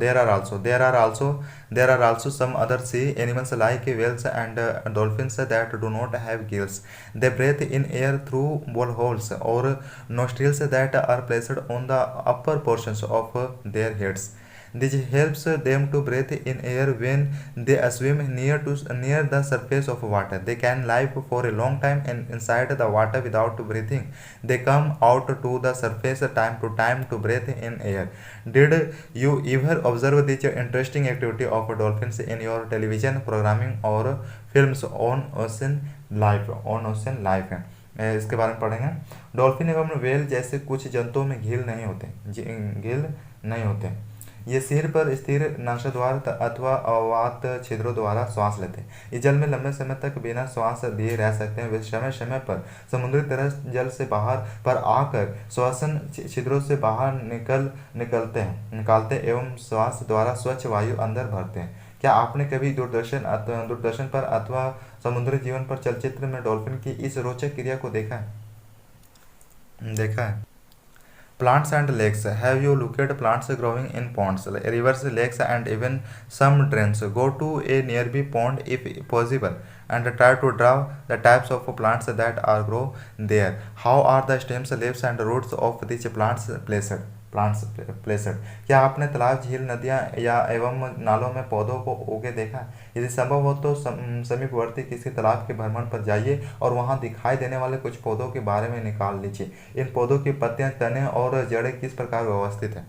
some other sea animals like whales and dolphins that do not have gills. They breathe in air through blowholes or nostrils that are placed on the upper portions of their heads. This helps them to breathe in air when they swim near the surface of water. They can live for a long time inside the water without breathing. They come out to the surface time to time to breathe in air. Did you ever observe this interesting activity of dolphins in your television programming or films on ocean life? इसके बारे में पढ़ेंगे। डॉल्फिन एवं वेल जैसे कुछ जंतुओं में गिल नहीं होते। ये सिर पर स्थिर नासाद्वार अथवा अवात छिद्रों द्वारा श्वास लेते हैं। ये जल में लंबे समय तक बिना श्वास दिए रह सकते हैं। वे समय समय पर समुद्री तरल जल से बाहर पर आकर श्वसन छिद्रों से बाहर निकालते एवं श्वास द्वारा स्वच्छ वायु अंदर भरते हैं। क्या आपने कभी दूरदर्शन पर अथवा समुद्री जीवन पर चलचित्र में डॉल्फिन की इस रोचक क्रिया को देखा है? Plants and lakes. Have you looked at plants growing in ponds, rivers, lakes, and even some drains? Go to a nearby pond if possible and try to draw the types of plants that are grow there. How are the stems, leaves, and roots of these plants placed? क्या आपने तालाब, झील, नदियाँ या एवं नालों में पौधों को उगे देखा? यदि संभव हो तो समीपवर्ती किसी तालाब के भ्रमण पर जाइए और वहां दिखाई देने वाले कुछ पौधों के बारे में निकाल लीजिए। इन पौधों की पत्तियां, तने और जड़ें किस प्रकार व्यवस्थित हैं।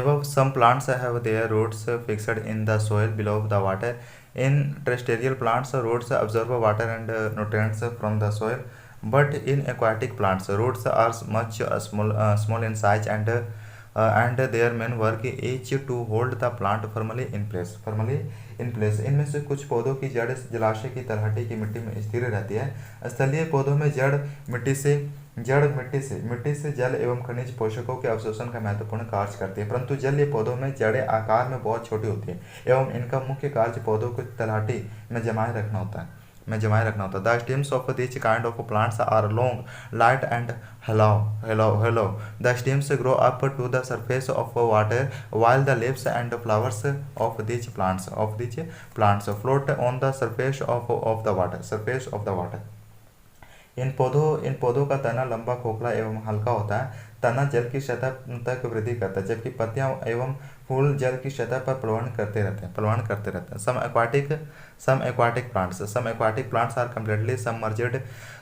Above, some plants have their roots fixed in the soil below the water. In terrestrial plants, roots absorb water and nutrients from the soil, but in aquatic plants, roots are much small in size and their main work is to hold the plant firmly in place. इनमें से कुछ पौधों की जड़ जलाशय की तलहटी की मिट्टी में स्थिर रहती है। स्थलीय पौधों में मिट्टी से जल एवं खनिज पोषकों के अवशोषण का महत्वपूर्ण कार्य करती है, परंतु जलीय पौधों में जड़ें आकार में बहुत छोटी होती है एवं इनका मुख्य कार्य पौधों को तलहटी में जमाए रखना होता है। The stems of these kind of plants are long, light, and hollow. The stems grow up to the surface of water, while the leaves and flowers of these plants float on the surface of the water. इन पौधों का तना लंबा, खोखला एवं हल्का होता है। तना जल की सतह तक वृद्धि करता है, जबकि पत्तियां एवं फूल जल की सतह पर प्लवण करते रहते हैं। Some aquatic plants are completely submerged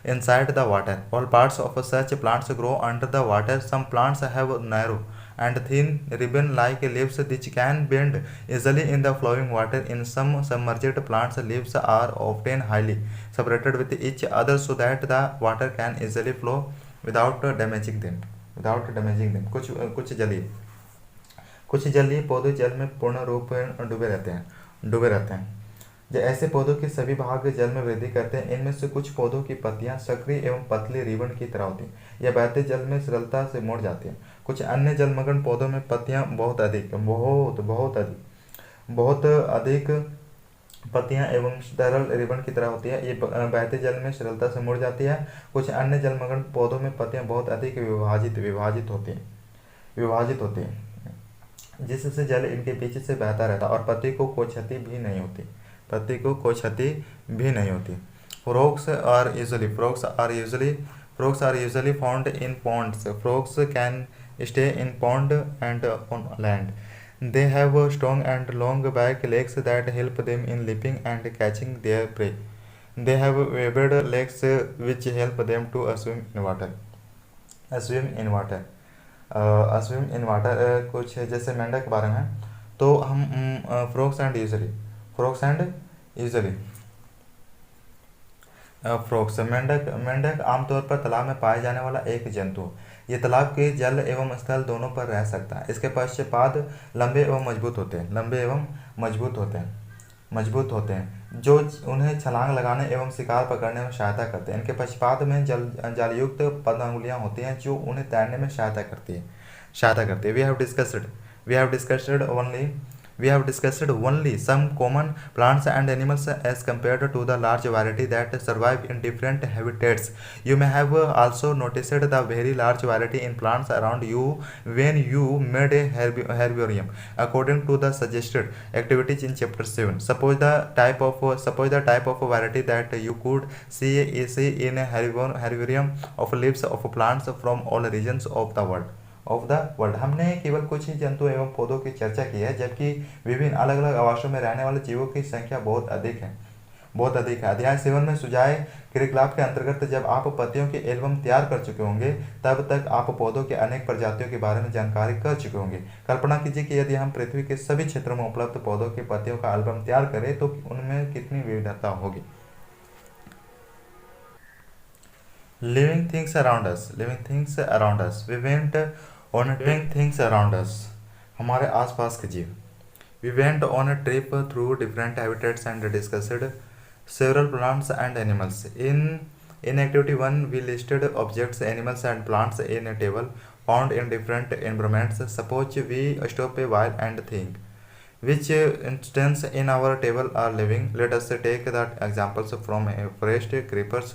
inside the water. All parts of such plants grow under the water. Some plants have narrow and thin ribbon-like leaves which can bend easily in the flowing water. In some submerged plants, leaves are often highly separated with each other so that the water can easily flow without damaging them. कुछ जलीय पौधे जल में पूर्ण रूप में डूबे रहते हैं। जो ऐसे पौधों के सभी भाग जल में वृद्धि करते हैं। इनमें से कुछ पौधों की पत्तियां सक्रिय एवं पतली रिबन की तरह होती हैं, यह बहते जल में सरलता से मुड़ जाती हैं। कुछ अन्य जलमग्न पौधों में पत्तियां बहुत अधिक पत्तियां एवं सरल रिबन की तरह होती है, ये बहते जल में सरलता से मुड़ जाती है। कुछ अन्य जलमग्न पौधों में पत्तियां बहुत अधिक विभाजित होती हैं, जिससे जल इनके बीच से बहता रहता है और पत्ती को कोई क्षति भी नहीं होती। Frogs are usually found in ponds. Frogs can stay in pond and on land. They have strong and long back legs that help them in leaping and catching their prey. They have webbed legs which help them to swim in water. कुछ जैसे मेंढक के बारे में, तो हम फ्रॉग्स एंड मेंढक आमतौर पर तालाब में पाए जाने वाला एक जंतु। ये तालाब के जल एवं स्थल दोनों पर रह सकता है। इसके पश्चपाद लंबे एवं मजबूत होते हैं जो उन्हें छलांग लगाने एवं शिकार पकड़ने में सहायता करते हैं। इनके पश्चपाद में जालयुक्त पदंगुलियां होती हैं जो उन्हें तैरने में सहायता करती है। We have discussed only some common plants and animals as compared to the large variety that survive in different habitats. You may have also noticed the very large variety in plants around you when you made a herbarium, according to the suggested activities in Chapter 7. Suppose the type of variety that you could see in a herbarium of leaves of plants from all regions of the world. हमने केवल कुछ ही जंतु एवं पौधों की चर्चा की है, जबकि विभिन्न अलग अलग आवासों में रहने वाले जीवों की संख्या बहुत अधिक है। अध्याय 7 में सुझाए क्रियाकलाप के अंतर्गत जब आप पत्तियों के एल्बम तैयार कर चुके होंगे, तब तक आप पौधों के अनेक प्रजातियों के बारे में जानकारी कर चुके होंगे। कल्पना कीजिए कि यदि हम पृथ्वी के सभी क्षेत्रों में उपलब्ध पौधों की पत्तियों का एल्बम तैयार करें तो उनमें कितनी विविधता होगी। Living things around us. We went on living things around us. हमारे आसपास के जीव। We went on a trip through different habitats and discussed several plants and animals. In activity 1, we listed objects, animals, and plants in a table found in different environments. Suppose we stop a while and think. Which instances in our table are living? Let us take the examples from a forest: creepers,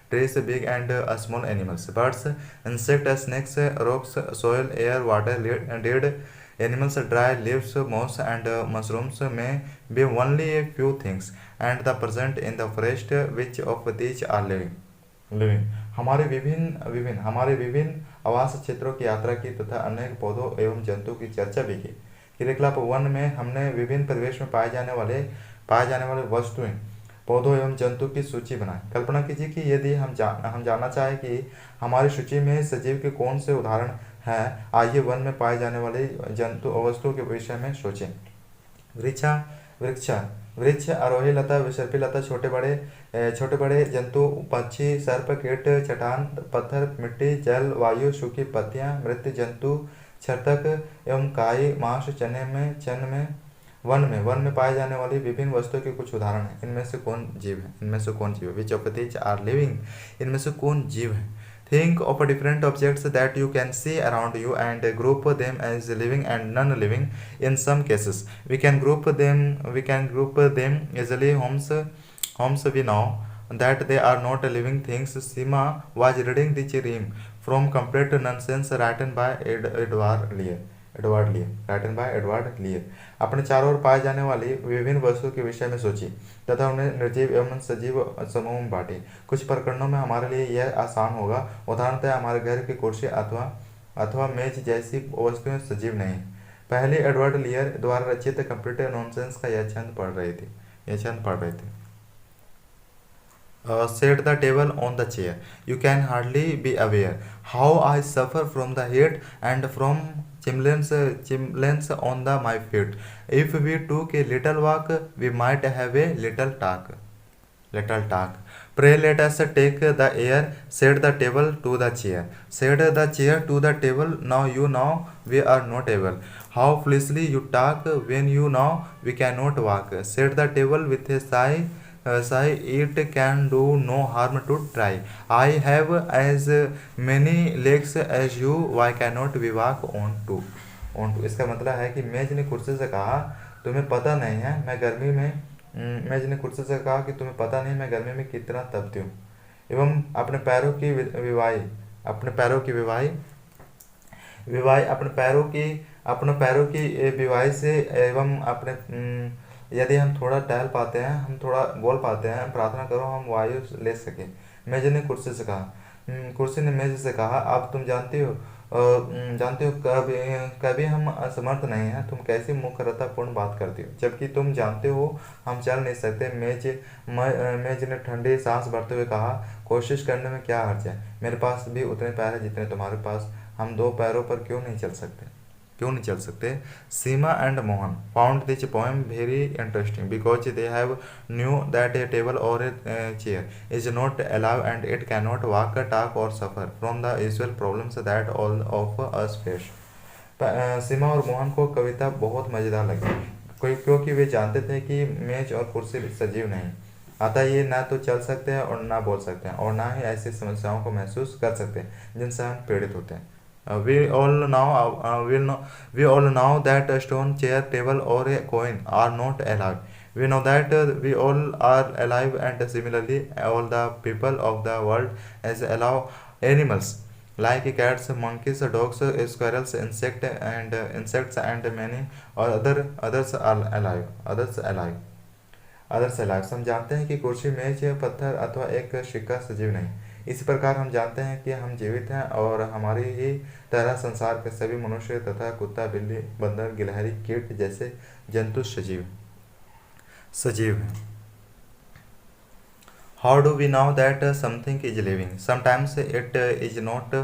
trees, big and small animals, birds, insects, snakes, rocks, soil, air, water, dead animals, dry leaves, moss, and mushrooms may be only a few things, and the present in the forest. Which of these are living? हमारे विभिन्न आवास क्षेत्रों की यात्रा की तथा अनेक पौधों एवं जंतु की चर्चा भी की। क्रियाकलाप 1 में हमने विभिन्न परिवेश में पाए जाने वाले वस्तुएं, पौधों एवं जंतु की सूची बनाई। कल्पना कीजिए कि यदि हम जानना चाहें कि हमारी सूची में सजीव के कौन से उदाहरण हैं। आइए 1 में पाए जाने वाले जंतु वस्तुओं के विषय में सोचें। वृक्ष वृक्ष, आरोही लता, विसर्पी लता, छोटे बड़े जंतु, पक्षी, सर्प, कीट, चट्टान, पत्थर, मिट्टी, जल, वायु, सूखी पत्तियां, मृत जंतु, छटक एवं काई, मांस, वन में पाए जाने वाली विभिन्न वस्तुओं के कुछ उदाहरण हैं। इनमें से कौन जीव है? Which of these are living? इनमें से कौन जीव है? Think of different objects that you can see around you and group them as living and non-living. In some cases, we can group them easily. Homes we know that they are not living things. Sima was reading the rhyme from Complete Nonsense written by Edward Lear. अपने चारों ओर पाए जाने वाली विभिन्न वस्तुओं के विषय में सोची तथा उन्हें निर्जीव एवं सजीव समूह में बांटी। कुछ प्रकरणों में हमारे लिए यह आसान होगा। उदाहरणतः हमारे घर की कुर्सी अथवा मेज जैसी वस्तुएं सजीव नहीं। पहले एडवर्ड लियर द्वारा रचित कंप्लीट नॉनसेंस का यह छंद पढ़ रहे थे। Set the table on the chair. You can hardly be aware how I suffer from the heat and from chimneys on my feet. If we took a little walk, we might have a little talk. Pray let us take the air. Set the table to the chair. Set the chair to the table. Now you know we are not able. How foolishly you talk when you know we cannot walk. Set the table with a sigh. It can do no harm to try. I have as many legs as you. Why cannot we walk on two? इसका मतलब है कि मेज ने कुर्सी से कहा तुम्हें पता नहीं है मैं गर्मी में कितना तपती हूँ एवं अपने पैरों की विवाही से एवं यदि हम थोड़ा टहल पाते हैं, हम थोड़ा बोल पाते हैं, प्रार्थना करो हम वायु ले सके। मेज ने कुर्सी ने मेज से कहा अब तुम जानते हो कभी हम असमर्थ नहीं हैं। तुम कैसी मूर्खतापूर्ण बात करती हो जबकि तुम जानते हो हम चल नहीं सकते। मेज ने ठंडी सांस भरते हुए कहा कोशिश करने में क्या हर्ज है। मेरे पास भी उतने पैर हैं जितने तुम्हारे पास। हम 2 पैरों पर क्यों नहीं चल सकते? Seema and Mohan found this poem very interesting because they have knew that a table or a chair is not alive and it cannot walk, talk or suffer from the usual problems that all of us face. सीमा और मोहन को कविता बहुत मजेदार लगी क्योंकि वे जानते थे कि मेज और कुर्सी सजीव नहीं, अतः ये ना तो चल सकते हैं और ना बोल सकते हैं और ना ही ऐसी समस्याओं को महसूस कर सकते हैं जिनसे हम पीड़ित होते हैं। We all know that a stone, chair, table or a coin are not alive. We know that we all are alive, and similarly all the people of the world as alive animals like cats, monkeys, dogs, squirrels, insects and many others are alive. हम जानते हैं कि कुर्सी, मेज, पत्थर अथवा एक सिक्का सजीव नहीं। इसी प्रकार हम जानते हैं कि हम जीवित हैं और हमारी ही तरह संसार के सभी मनुष्य तथा कुत्ता, बिल्ली, बंदर, गिलहरी, कीट जैसे जंतु सजीव हैं। How do we know that something is living? Sometimes it is not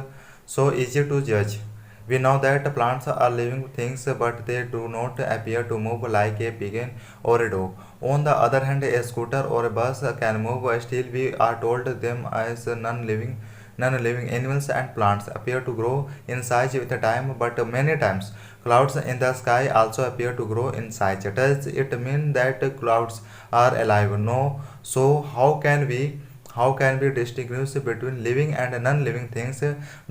so easy to judge. We know that plants are living things, but they do not appear to move like a pigeon or a dog. On the other hand, a scooter or a bus can move. Still, we are told them as non-living animals and plants appear to grow in size with time, but many times clouds in the sky also appear to grow in size. Does it mean that clouds are alive? No. So how can we distinguish between living and non-living things?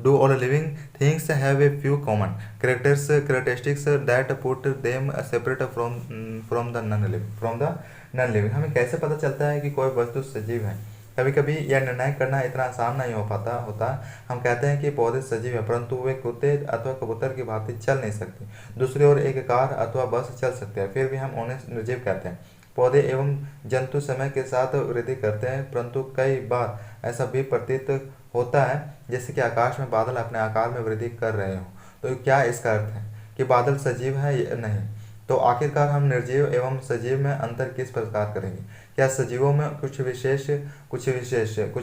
Do all living things have a few common characteristics that put them separate from the non-living? हमें कैसे पता चलता है कि कोई वस्तु सजीव है कभी कभी यह निर्णय करना इतना आसान नहीं हो पाता होता। हम कहते हैं कि पौधे सजीव हैं, परंतु वे कुत्ते अथवा कबूतर की भांति चल नहीं सकते। दूसरी ओर एक कार अथवा बस चल सकते हैं, फिर भी हम उन्हें निर्जीव कहते हैं। पौधे एवं जंतु समय के साथ वृद्धि करते हैं, परंतु कई बार ऐसा भी प्रतीत होता है जैसे कि आकाश में बादल अपने आकार में वृद्धि कर रहे हों। तो क्या इसका अर्थ है कि बादल सजीव है या नहीं? तो आखिरकार हम निर्जीव एवं सजीव में अंतर किस प्रकार करेंगे? क्या सजीवों में कुछ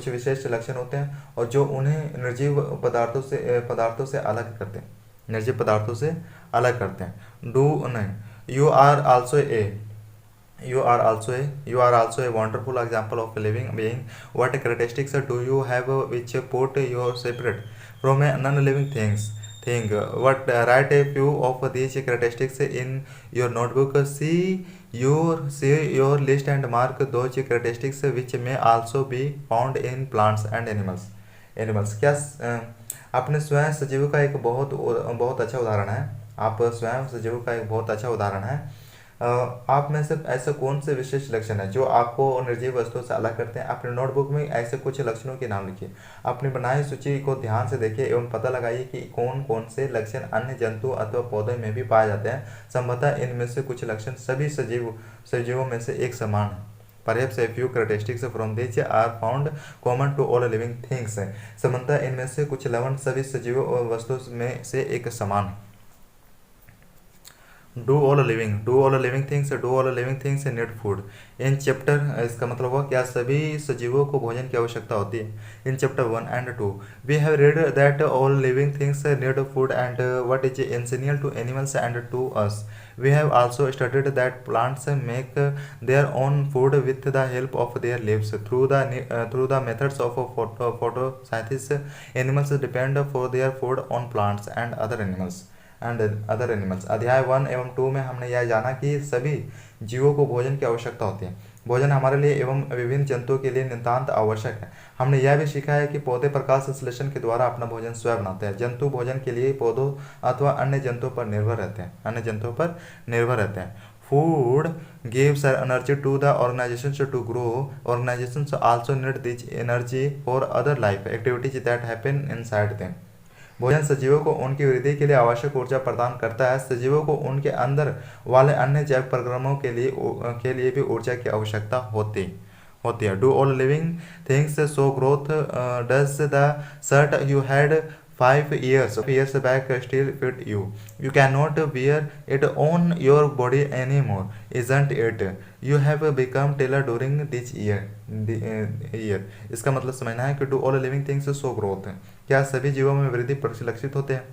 विशेष लक्षण होते हैं और जो उन्हें निर्जीव पदार्थों से अलग करते हैं, निर्जीव पदार्थों से अलग करते हैं? डू नहीं, you are also a wonderful example of a living being. What characteristics do you have which put you separate from a non-living thing? What write a few of these characteristics in your notebook. See your list and mark those characteristics which may also be found in plants and animals. क्या आपने स्वयं सजीव का एक बहुत अच्छा उदाहरण है। आप स्वयं सजीव का एक बहुत अच्छा उदाहरण है। आप में से ऐसे कौन से विशेष लक्षण हैं जो आपको निर्जीव वस्तुओं से अलग करते हैं? अपने नोटबुक में ऐसे कुछ लक्षणों के नाम लिखिए। अपनी बनाई सूची को ध्यान से देखिए एवं पता लगाइए कि कौन कौन से लक्षण अन्य जंतु अथवा पौधे में भी पाए जाते हैं। संभवतः इनमें से कुछ लक्षण सभी सजीवों में से एक समान है। Perhaps a few characteristics from these are found common to all living things. संभवतः इनमें से कुछ लक्षण सभी सजीव वस्तुओं में से एक समान है। Do all living things need food. In chapter इसका मतलब हुआ क्या सभी सजीवों को भोजन की आवश्यकता होती है। In chapter 1 and 2 we have read that all living things need food and what is essential to animals and to us. We have also studied that plants make their own food with the help of their leaves through the methods of photosynthesis. Animals depend for their food on plants and other animals. अध्याय 1 एवं 2 में हमने यह जाना कि सभी जीवों को भोजन की आवश्यकता होती है। भोजन हमारे लिए एवं विभिन्न जंतुओं के लिए नितांत आवश्यक है। हमने यह भी सीखा है कि पौधे प्रकाश संश्लेषण के द्वारा अपना भोजन स्वयं बनाते हैं। जंतु भोजन के लिए पौधों अथवा अन्य जंतुओं पर निर्भर रहते हैं। Food gives energy to the organizations to grow. Organizations also need this energy for other life activities that happen inside them. भोजन सजीवों को उनकी वृद्धि के लिए आवश्यक ऊर्जा प्रदान करता है। सजीवों को उनके अंदर वाले अन्य जैव प्रक्रमों के लिए भी ऊर्जा की आवश्यकता होती है। Do all living things show growth? Does the shirt you had 5 years back still fit you? You cannot wear it on your body anymore, isn't it? You have become taller during this year. इसका मतलब समझना है कि do all living things show growth. क्या सभी जीवों में वृद्धि परिलक्षित होते हैं?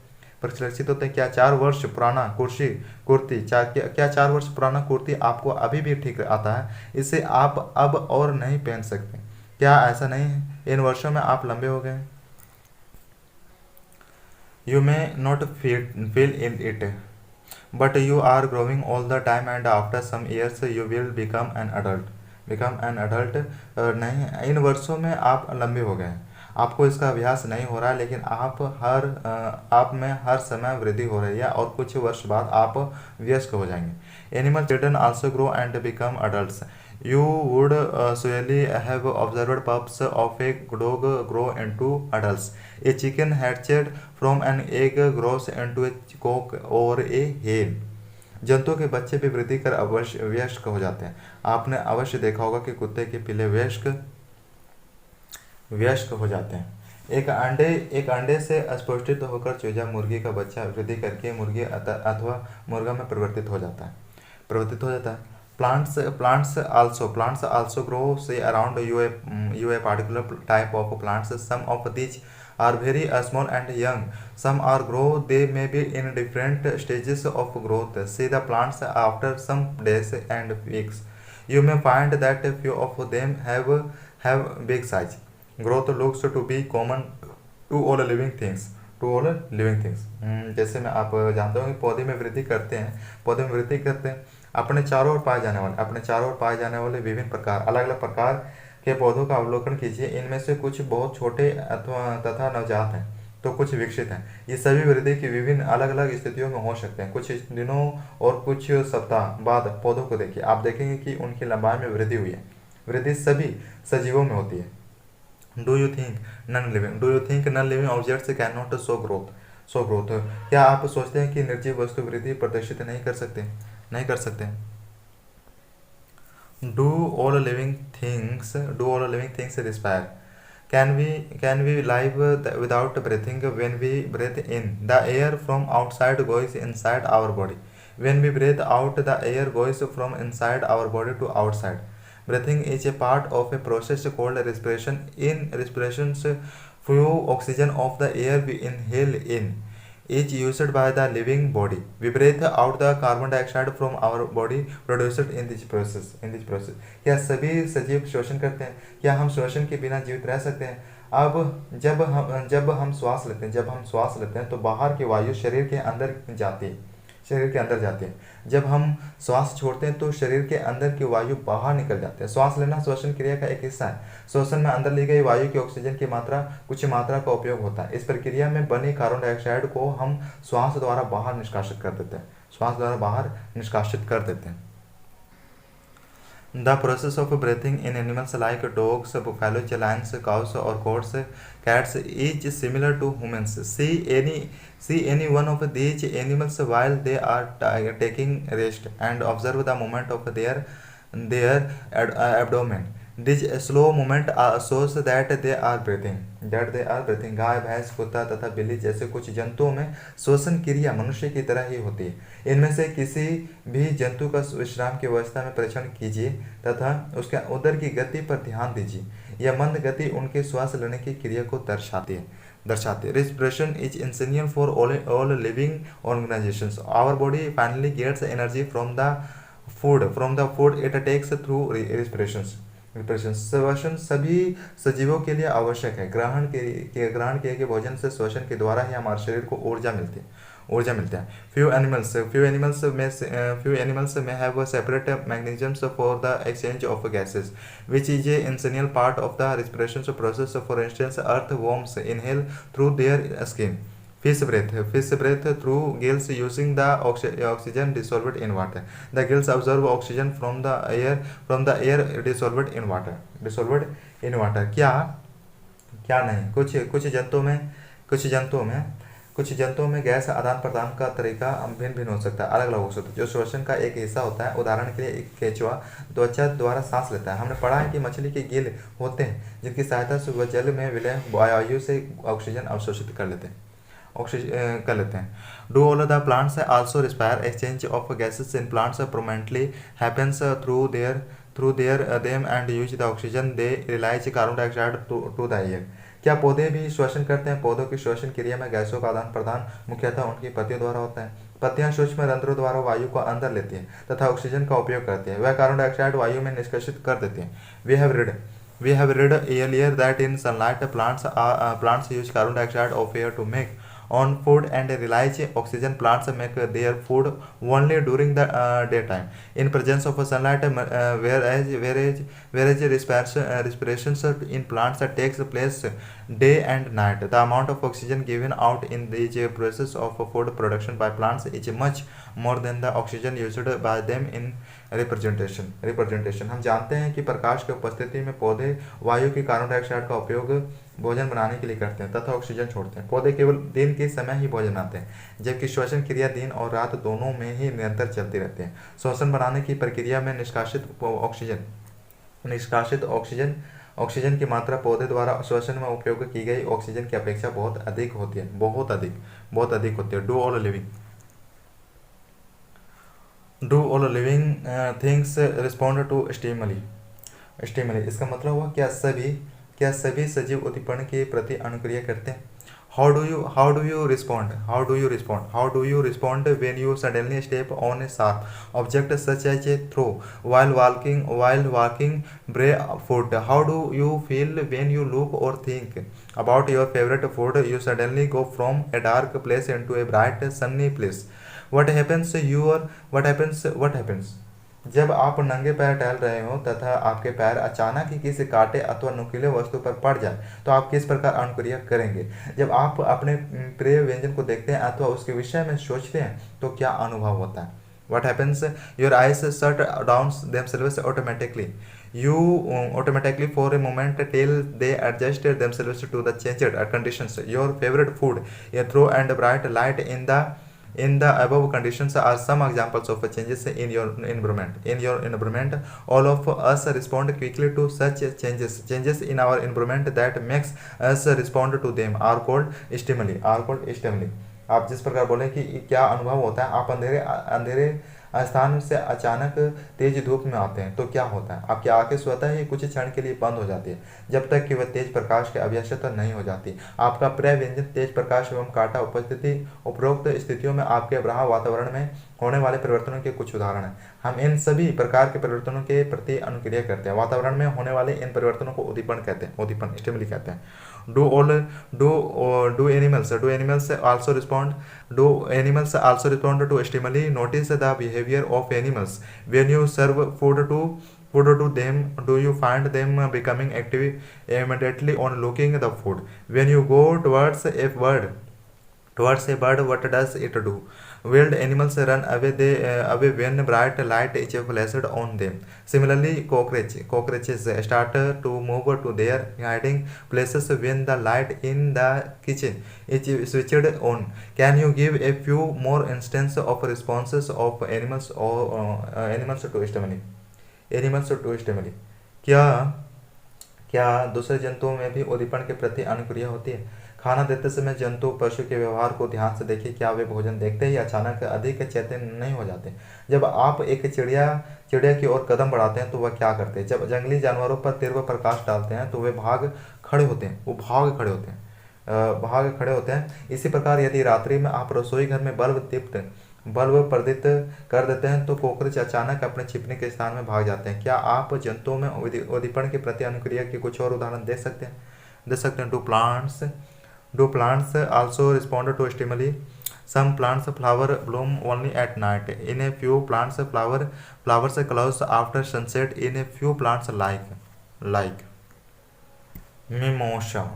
क्या 4 वर्ष पुराना क्या 4 वर्ष पुराना कुर्ती आपको अभी भी ठीक आता है? इसे आप अब और नहीं पहन सकते। क्या ऐसा नहीं है? इन वर्षों में आप लंबे हो गए। You may not feel in it, but you are growing all the time and after some years you will become an adult. नहीं, इन वर्षों में आप लंबे हो गए। आपको इसका अभ्यास नहीं हो रहा है, लेकिन आप में हर समय वृद्धि हो रही है और कुछ वर्ष बाद आप वयस्क हो जाएंगे। Animal children also grow and become adults. You would surely have observed pups of a dog grow into adults. A chicken hatched from an egg grows into a cock or a hen. जंतुओं के बच्चे भी वृद्धि कर वयस्क हो जाते हैं। आपने अवश्य देखा होगा कि कुत्ते के पिल्ले वयस्क हो जाते हैं। एक अंडे से अस्पुष्टित होकर चूजा मुर्गी का बच्चा वृद्धि करके मुर्गी अथवा मुर्गा में परिवर्तित हो जाता है। Plants also grow say around you a particular type of plants. Some of these are very small and young. Some are grow. They may be in different stages of growth. See the plants after some days and weeks. You may find that a few of them have big size. Growth looks to be common to all living things. जैसे मैं आप जानते हो कि पौधे में वृद्धि करते हैं अपने चारों ओर पाए जाने वाले विभिन्न प्रकार अलग अलग प्रकार के पौधों का अवलोकन कीजिए। इनमें से कुछ बहुत छोटे तथा नवजात हैं तो कुछ विकसित हैं। ये सभी वृद्धि की विभिन्न अलग अलग स्थितियों में हो सकते हैं। कुछ दिनों और कुछ सप्ताह बाद पौधों को देखिए, आप देखेंगे कि उनकी लंबाई में वृद्धि हुई है। वृद्धि सभी सजीवों में होती है। Do you think non living objects can not show growth? क्या आप सोचते हैं कि निर्जीव वस्तु वृद्धि प्रदर्शित नहीं कर सकते? Do all living things respire? Can we live without breathing? When we breathe in, the air from outside goes inside our body. When we breathe out, the air goes from inside our body to outside. Breathing is a part of a process called respiration. In respirations, few oxygen of the air we inhale in is used by the living body. We breathe out the carbon dioxide from our body produced in this process. क्या सभी सजीव शोषण करते हैं? क्या हम शोषण के बिना जीवित रह सकते हैं? अब जब हम श्वास लेते हैं तो बाहर की वायु शरीर के अंदर जाती है। जब हम श्वास छोड़ते हैं तो शरीर के अंदर की वायु बाहर निकल जाती है। श्वास लेना श्वसन क्रिया का एक हिस्सा है। श्वसन में अंदर ली गई वायु की ऑक्सीजन की कुछ मात्रा का उपयोग होता है। इस प्रक्रिया में बनी कार्बन डाइऑक्साइड को हम श्वास द्वारा बाहर निष्कासित कर देते हैं। The process of breathing in animals like dogs, buffaloes, lions, cows, or cats is similar to humans. See any one of these animals while they are taking rest and observe the movement of their abdomen. This slow movement shows that they are breathing. गाय, भैंस, कुत्ता तथा बिल्ली जैसे कुछ जंतुओं में श्वसन क्रिया मनुष्य की तरह ही होती है। इनमें से किसी भी जंतु का विश्राम की अवस्था में परीक्षण कीजिए तथा उसके उदर की गति पर ध्यान दीजिए। यह मंद गति उनके श्वास लेने की क्रिया को दर्शाती है। Respiration is essential for all living organizations. Our body finally gets energy from the food it takes through respirations. श्वसन सभी सजीवों के लिए आवश्यक है। ग्रहण किए गए भोजन से श्वसन के द्वारा ही हमारे शरीर को ऊर्जा मिलती है। Few animals may have separate mechanisms for the exchange of gases, which is an essential part of the respiration process. For instance, earthworms inhale through their skin. Fish breathe through gills using the oxygen dissolved in water. The gills absorb oxygen from the air dissolved in water. क्या नहीं? कुछ जंतुओं में गैस आदान प्रदान का तरीका भिन्न हो सकता है, अलग अलग हो सकता है, जो श्वसन का एक हिस्सा होता है। उदाहरण के लिए एक केंचुआ त्वचा द्वारा सांस लेता है। हमने पढ़ा है कि मछली के गिल होते हैं जिनकी सहायता से वह जल में विलय वायु से ऑक्सीजन अवशोषित कर लेते हैं। Do all the plants also respire? Exchange of gases in plants permanently happens through them and use the oxygen they release carbon dioxide to the air. क्या पौधे भी श्वसन करते हैं? पौधों की श्वसन क्रिया में गैसों का आदान प्रदान मुख्यतः उनकी पत्तियों द्वारा होता है। पत्तियां सूक्ष्म रंध्रों द्वारा वायु को अंदर लेती हैं तथा ऑक्सीजन का उपयोग करती हैं। वह कार्बन डाइऑक्साइड वायु में निष्कासित कर देती हैं। We have read earlier that in sunlight plants use carbon dioxide of air to make on food and release oxygen. Plants make their food only during the daytime in presence of sunlight, whereas respirations in plants takes place day and night. The amount of oxygen given out in this process of food production by plants is much more than the oxygen used by them in representation. हम जानते हैं कि प्रकाश की उपस्थिति में पौधे वायु की कार्बन डाइऑक्साइड का उपयोग भोजन बनाने के लिए करते हैं तथा ऑक्सीजन छोड़ते हैं। पौधे केवल दिन के समय ही भोजन बनाते हैं, जबकि श्वसन क्रिया दिन और रात दोनों में ही निरंतर चलती रहती है। श्वसन बनाने की प्रक्रिया में निष्कासित ऑक्सीजन की मात्रा पौधे द्वारा श्वसन में उपयोग की गई ऑक्सीजन की अपेक्षा बहुत अधिक होती है। Do all living things respond to stimuli? इसका मतलब हुआ क्या सभी सजीव उद्दीपन के प्रति अनुक्रिया करते हैं? How do you respond when you suddenly step on a sharp object such as a throw while walking barefoot? How do you feel when you look or think about your favorite food? You suddenly go from a dark place into a bright sunny place. What happens? जब आप नंगे पैर टहल रहे हो तथा आपके पैर अचानक ही किसी कांटे अथवा नुकीले वस्तु पर पड़ जाए तो आप किस प्रकार अनुक्रिया करेंगे? जब आप अपने प्रिय व्यंजन को देखते हैं अथवा उसके विषय में सोचते हैं तो क्या अनुभव होता है? What happens? Your eyes shut down themselves automatically. You automatically for a moment till they adjust themselves to the changed conditions. Your favorite food, a throw and bright light in the above conditions are some examples of changes in your environment. In your environment, all of us respond quickly to such changes. Changes in our environment that makes us respond to them are called stimuli. आप जिस प्रकार बोले कि क्या अनुभव होता है, आप अंधेरे अंधेरे स्थान से अचानक तेज धूप में आते हैं तो क्या होता है, आपकी आंखें स्वतः ही कुछ क्षण के लिए बंद हो जाती है जब तक कि वह तेज प्रकाश की आवश्यकता नहीं हो जाती। आपका प्रिय व्यंजन तेज प्रकाश एवं काटा उपस्थिति उपरोक्त स्थितियों में आपके बाह्य वातावरण में होने वाले परिवर्तनों के कुछ उदाहरण हैं। हम इन सभी प्रकार के परिवर्तनों के प्रति अनुक्रिया करते हैं। वातावरण में होने वाले इन परिवर्तनों को उद्दीपन कहते हैं, उद्दीपन स्टिमुली कहते हैं। Do animals also respond? Do animals also respond to stimuli? Notice the behavior of animals. When you serve food to them, do you find them becoming active immediately on looking the food? When you go towards a bird, what does it do? Wild animals run away when bright light is flashed on them. Similarly, cockroaches start to move to their hiding places when the light in the kitchen is switched on. Can you give a few more instances of responses of animals to stimuli? क्या दूसरे जंतुओं में भी उद्दीपन के प्रति अनुक्रिया होती है? खाना देते समय जंतु पशु के व्यवहार को ध्यान से देखिए। क्या वे भोजन देखते ही अचानक अधिक चेतन नहीं हो जाते? जब आप एक चिड़िया की ओर कदम बढ़ाते हैं तो वह क्या करते हैं? जब जंगली जानवरों पर तीव्र प्रकाश डालते हैं तो वे भाग खड़े होते हैं। इसी प्रकार यदि रात्रि में आप रसोई घर में बल्ब प्रदीप्त कर देते हैं तो कॉकरोच अचानक अपने छिपने के स्थान में भाग जाते हैं। क्या आप जंतुओं में उद्दीपन के प्रति अनुक्रिया के कुछ और उदाहरण दे सकते हैं? Do plants also respond to stimuli? Some plants flower bloom only at night. In a few plants flowers close after sunset. In a few plants like mimosa,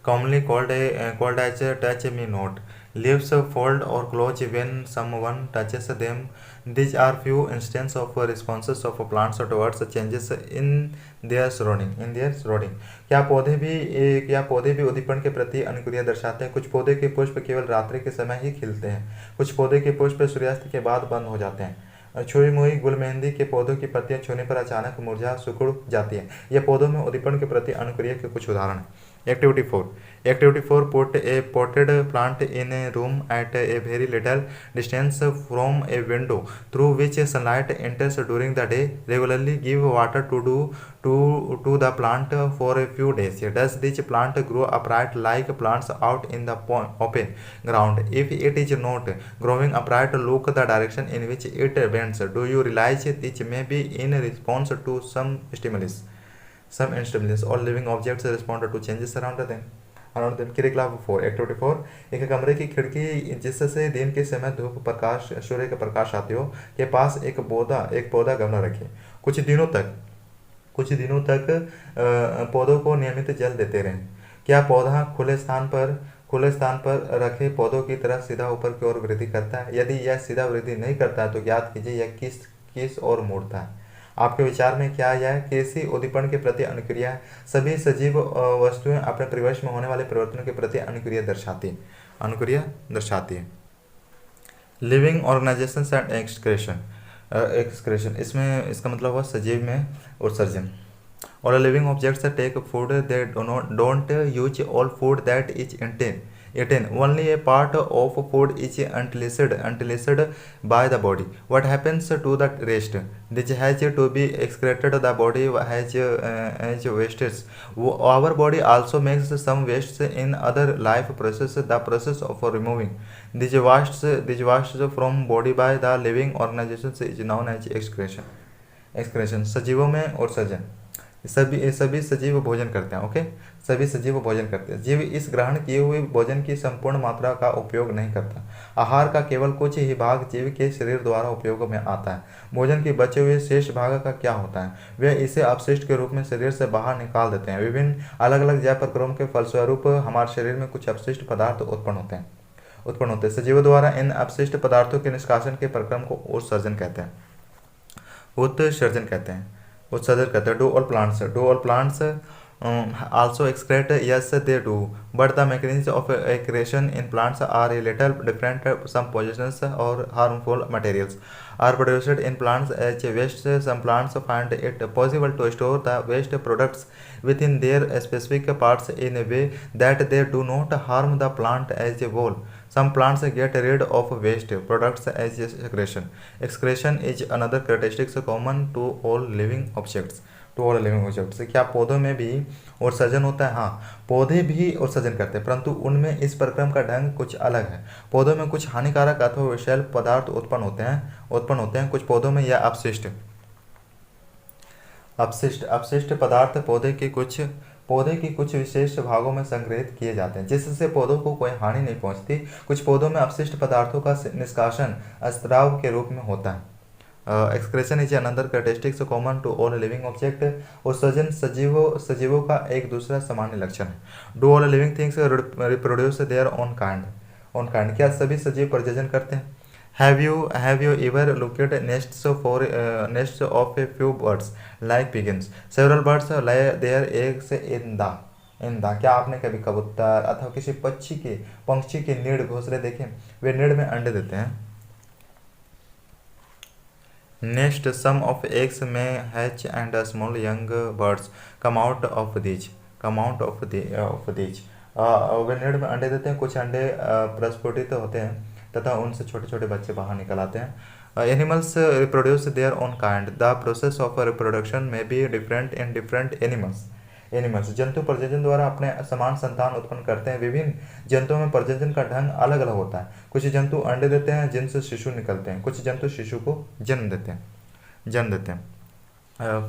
commonly called as touch me not. Leaves fold or close when someone touches them. These are few instances of responses of plants towards changes in their surrounding. क्या पौधे भी उद्दीपन के प्रति अनुक्रिया दर्शाते हैं? कुछ पौधे के पुष्प केवल रात्रि के समय ही खिलते हैं। कुछ पौधे के पुष्प सूर्यास्त के बाद बंद हो जाते हैं। छुई मुई गुलमेहंदी के पौधों की पत्तियां छूने पर अचानक मुरझा सिकुड़ जाती हैं। यह पौधों में उद्दीपन के प्रति अनुक्रिया के कुछ उदाहरण हैं। Activity 4. Put a potted plant in a room at a very little distance from a window through which sunlight enters during the day. Regularly give water to the plant for a few days. Does this plant grow upright like plants out in the open ground? If it is not growing upright, look the direction in which it bends. Do you realize it may be in response to some stimulus? All living objects respond to changes around them. क्रियाकलाप 4. Activity 4. एक कमरे की खिड़की जिससे दिन के समय सूर्य का प्रकाश आते हो के पास एक पौधा गमला रखें। कुछ दिनों तक पौधों को नियमित जल देते रहें। क्या पौधा खुले स्थान पर रखे पौधों की तरह सीधा ऊपर की ओर वृद्धि करता है? यदि यह सीधा वृद्धि नहीं करता है तो ज्ञात कीजिए यह किस ओर मुड़ता है। आपके विचार में क्या यह कृषि उद्दीपन के प्रति अनुक्रिया है? सभी सजीव वस्तुएं अपने परिवेश में होने वाले परिवर्तनों के प्रति अनुक्रिया दर्शाती है। लिविंग ऑर्गेनाइजेशंस एंड एक्सक्रेशन इसमें इसका मतलब हुआ सजीव में उत्सर्जन। All living objects take food. They don't use all food that is eaten. Only a part of food is utilized by the body. What happens to the rest? This has to be excreted. The body has wastes. Our body also makes some wastes in other life processes. The process of removing these wastes from body by the living organizations is known as excretion. सजीवों में और सर्जन सभी सजीव भोजन करते हैं। ओके, सभी सजीव भोजन करते हैं। जीव इस ग्रहण किए हुए भोजन की संपूर्ण मात्रा का उपयोग नहीं करता। आहार का केवल कुछ ही भाग जीव के शरीर द्वारा उपयोग में आता है। भोजन के बचे हुए शेष भाग का क्या होता है? वे इसे अपशिष्ट के रूप में शरीर से बाहर निकाल देते हैं। विभिन्न अलग अलग जैव प्रक्रियाओं के फलस्वरूप हमारे शरीर में कुछ अपशिष्ट पदार्थ उत्पन्न होते हैं उत्पन्न होते हैं। सजीवों द्वारा इन अपशिष्ट पदार्थों के निष्कासन के प्रक्रम को उत्सर्जन कहते हैं। उत्सर्जन कहते हैं। उत्सर्जन कहते हैं। Do all plants also excrete? Yes, they do, but the mechanisms of excretion in plants are a little different. Some poisonous or harmful materials are produced in plants as waste. Some plants find it possible to store the waste products within their specific parts in a way that they do not harm the plant as a whole. Some plants get rid of waste products as excretion. Excretion is another characteristic common to all living objects. क्या पौधों में भी उत्सर्जन होता है? हाँ, पौधे भी उत्सर्जन करते हैं, परंतु उनमें इस प्रक्रम का ढंग कुछ अलग है। पौधों में कुछ हानिकारक अथवा विषैल पदार्थ उत्पन्न होते हैं। कुछ पौधों में यह अपशिष्ट पदार्थ पौधे की कुछ विशेष भागों में संग्रहित किए जाते हैं, जिससे पौधों को कोई हानि नहीं पहुंचती। कुछ पौधों में अपशिष्ट पदार्थों का निष्कासन स्राव के रूप में होता है। Excretion is another characteristics common to all living object. उत्सर्जन सजीवों का एक दूसरा सामान्य लक्षण है। Do all living things reproduce their own kind? क्या सभी सजीव प्रजनन करते हैं? Have you ever looked nests of a few birds like pigeons? Several birds lay their eggs in the क्या आपने कभी कबूतर अथवा किसी पंक्षी के नीड़ घोंसले देखे? वे नीड़ में अंडे देते हैं। Nest, some of eggs may hatch and small young birds come out of these. वे नीड़ में अंडे देते हैं। कुछ अंडे प्रस्फुटित होते हैं तथा उनसे छोटे छोटे बच्चे बाहर निकल आते हैं। Animals reproduce their own kind. The process of reproduction may be different in different animals. जंतु प्रजनन द्वारा अपने समान संतान उत्पन्न करते हैं। विभिन्न जंतुओं में प्रजनन का ढंग अलग अलग होता है। कुछ जंतु अंडे देते हैं जिनसे शिशु निकलते हैं। कुछ जंतु शिशु को जन्म देते हैं।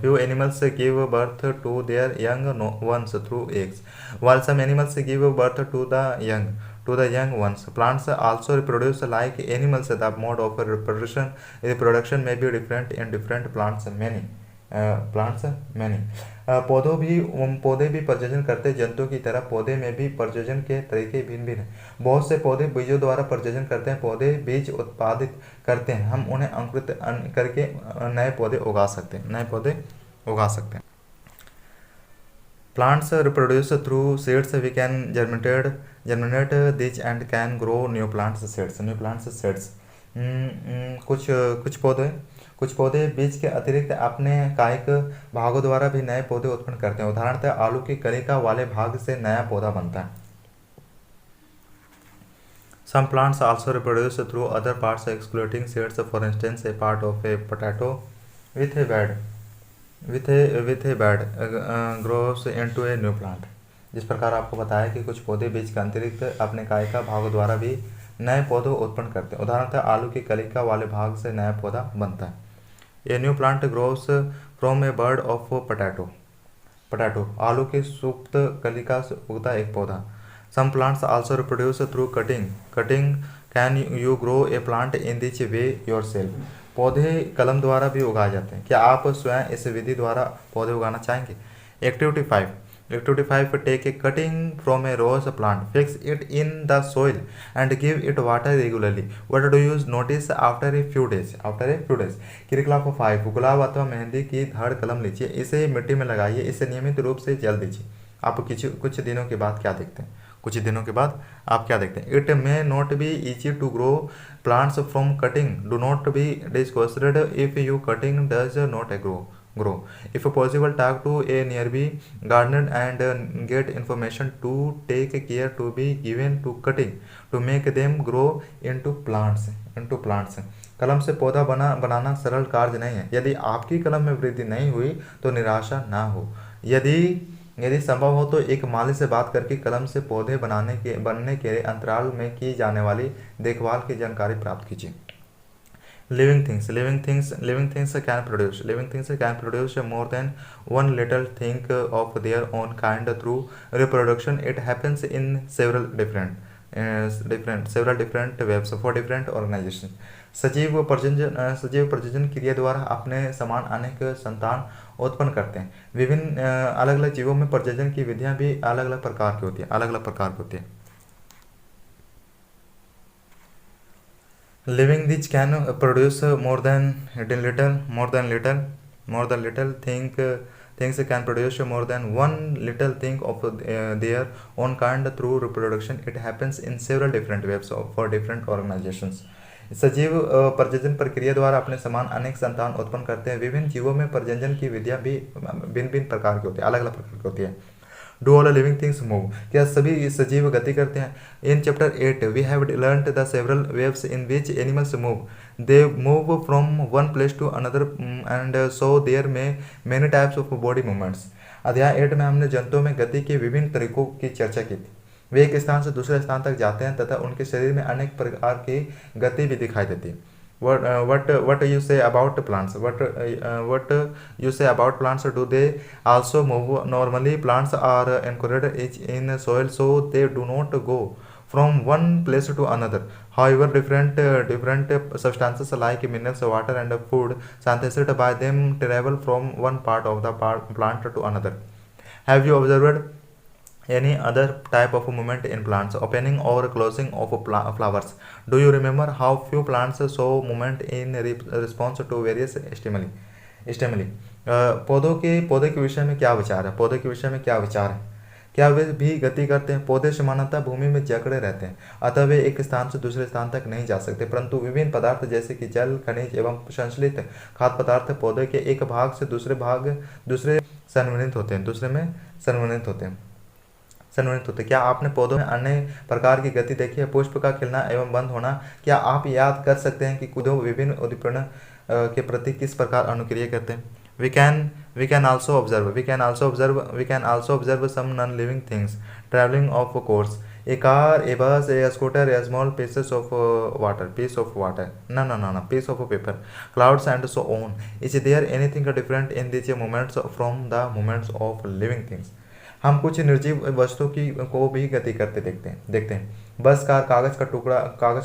Few animals give birth to their young ones through eggs, while some animals give birth to the young ones. Plants also reproduce like animals. The mode of reproduction may be different in different plants. Many पौधे भी प्रजनन करते हैं। जंतुओं की तरह पौधे में भी प्रजनन के तरीके भिन्न हैं। बहुत से पौधे बीजों द्वारा प्रजनन करते हैं। पौधे बीज उत्पादित करते हैं। हम उन्हें अंकुरित करके नए पौधे उगा सकते हैं। Plants reproduce through seeds. We can germinate these and can grow new plant seeds. कुछ पौधे बीज के अतिरिक्त अपने कायिक भागों द्वारा भी नए पौधे उत्पन्न करते हैं। उदाहरणतः आलू की कलिका वाले भाग से नया पौधा बनता है। Some plants also reproduce through other parts excluding seeds. For instance, a part of a potato with a bud grows into a new plant. जिस प्रकार आपको बताया कि कुछ पौधे बीज के अतिरिक्त अपने कायिका भागों द्वारा भी नए पौधे उत्पन्न करते हैं। उदाहरणतः आलू की कलिका वाले भाग से नया पौधा बनता है। A new plant grows from a bud of potato. आलू की सुप्त कलिका से उगता एक पौधा। Some plants also reproduce through cutting. Can you grow a plant in this way yourself? पौधे कलम द्वारा भी उगाए जाते हैं। क्या आप स्वयं इस विधि द्वारा पौधे उगाना चाहेंगे? Activity 5. Take a cutting from a rose plant, fix it in the soil and give it water regularly. What do you notice after a few days? क्रियाकलाप 5. गुलाब अथवा मेहंदी की धड़ कलम लीजिए, इसे मिट्टी में लगाइए, इसे नियमित रूप से जल दीजिए। आप कुछ दिनों के बाद क्या देखते हैं? It may not be easy to grow plants from cutting. Do not be discouraged if your cutting does not grow. If possible, talk to a nearby gardener and get information to take care to be given to cutting to make them grow into plants. कलम से पौधा बनाना सरल कार्य नहीं है। यदि आपकी कलम में वृद्धि नहीं हुई तो निराशा ना हो। यदि संभव हो तो एक माली से बात करके कलम से पौधे बनने के अंतराल में की जाने वाली देखभाल की जानकारी प्राप्त कीजिए। Living things can produce more than one little thing of their own kind through reproduction. It happens in several different ways for different organizations. सजीव प्रजनन क्रिया द्वारा अपने समान अनेक संतान उत्पन्न करते हैं। विभिन्न अलग अलग जीवों में प्रजनन की विधियां भी अलग अलग प्रकार की होती है। Living things can produce more than little, more than little things can produce more than one little thing of their own kind through reproduction. It happens in several different ways for different organizations. सजीव प्रजनन प्रक्रिया द्वारा अपने समान अनेक संतान उत्पन्न करते हैं। विभिन्न जीवों में प्रजनन की विधियां भी भिन्न भिन्न प्रकार की होती है, अलग अलग प्रकार की होती है। Do all living things move, क्या सभी सजीव गति करते हैं? In chapter 8 we have learned the several waves in which animals move. They move from one place to another and so there में many types of body movements. अध्याय 8 में हमने जंतुओं में गति के विभिन्न तरीकों की चर्चा की थी। वे एक स्थान से दूसरे स्थान तक जाते हैं तथा उनके शरीर में अनेक प्रकार की गति भी दिखाई देती है। What you say about plants? What you say about plants? Do they also move? Normally, plants are anchored in soil, so they do not go from one place to another. However, different substances like minerals, water, and food synthesized by them travel from one part of the plant to another. Have you observed any other type of movement in plants, opening or closing of flowers? Do you remember how few plants show movement in response to various stimuli? पौधे के विषय में क्या विचार है? पौधे के विषय में क्या विचार है? क्या वे भी गति करते हैं? पौधे सामान्यतः भूमि में जकड़े रहते हैं, अतः वे एक स्थान से दूसरे स्थान तक नहीं जा सकते, परंतु विभिन्न पदार्थ जैसे कि जल, खनिज एवं संश्लेषित खाद्य पदार्थ पौधे के एक भाग से दूसरे संवर्धित होते। क्या आपने पौधों में अन्य प्रकार की गति देखी है? पुष्प का खिलना एवं बंद होना। क्या आप याद कर सकते हैं कि पौधे विभिन्न उद्दीपन के प्रति किस प्रकार अनुक्रिया करते हैं? We can also observe some non-living things traveling of course. A car, a bus, a scooter, a small piece of piece of paper, clouds, and so on. Is there anything different in these moments from the moments of living things? हम कुछ निर्जीव वस्तु को भी गति करते देखते हैं। बस, कार, कागज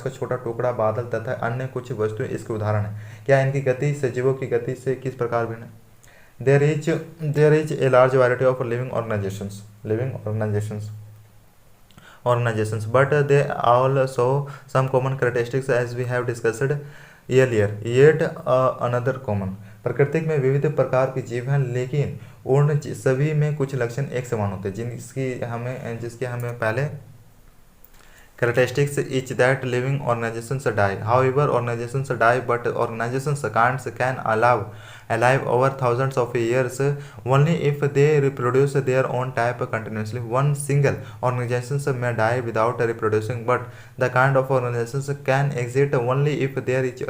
का छोटा टुकड़ा, बादल तथा अन्य कुछ वस्तुएं इसके उदाहरण हैं। क्या इनकी गति सजीवों की गति से किस प्रकार भिन्न है? There is a large variety of living organizations, but they all show some common characteristics as we have discussed earlier. Yet another common. प्रकृति में विविध प्रकार के जीव हैं, लेकिन उन सभी में कुछ लक्षण एक समान होते हैं, जिसके हमें पहले characteristics is that living organizations die. However, organizations die, but organizations can alive over thousands of years only if they reproduce their own type continuously. One single organization may die without reproducing, but the kind of organizations can exist only if there is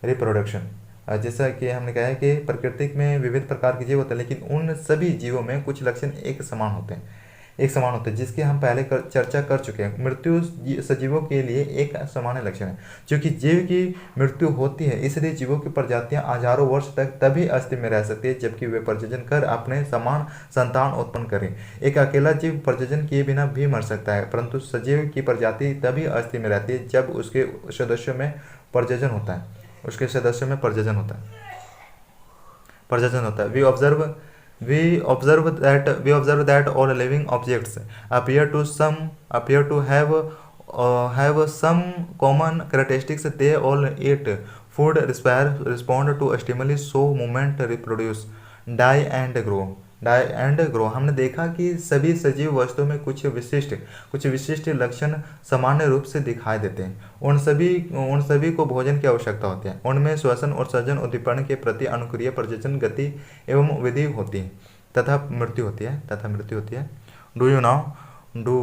reproduction. जैसा कि हमने कहा है कि प्रकृति में विविध प्रकार के जीव होते हैं, लेकिन उन सभी जीवों में कुछ लक्षण एक समान होते हैं, जिसकी हम पहले चर्चा कर चुके हैं। मृत्यु सजीवों के लिए एक सामान्य लक्षण है। क्योंकि जीव की मृत्यु होती है, इसलिए जीवों की प्रजातियां हजारों वर्ष तक तभी अस्तित्व में रह सकती है जबकि वे प्रजनन कर अपने समान संतान उत्पन्न करें। एक अकेला जीव प्रजनन किए बिना भी मर सकता है, परंतु सजीव की प्रजाति तभी अस्तित्व में रहती है जब उसके सदस्यों में प्रजनन होता है। We observe that all living objects appear to have some common characteristics. They all eat food, respond to stimuli, show movement, reproduce, die and grow. हमने देखा कि सभी सजीव वस्तुओं में कुछ विशिष्ट लक्षण सामान्य रूप से दिखाई देते हैं। उन सभी को भोजन की आवश्यकता होती है। उनमें श्वसन और सृजन उद्दीपन के प्रति अनुक्रिया, प्रजनन, गति एवं विधि होती है तथा मृत्यु होती है। Do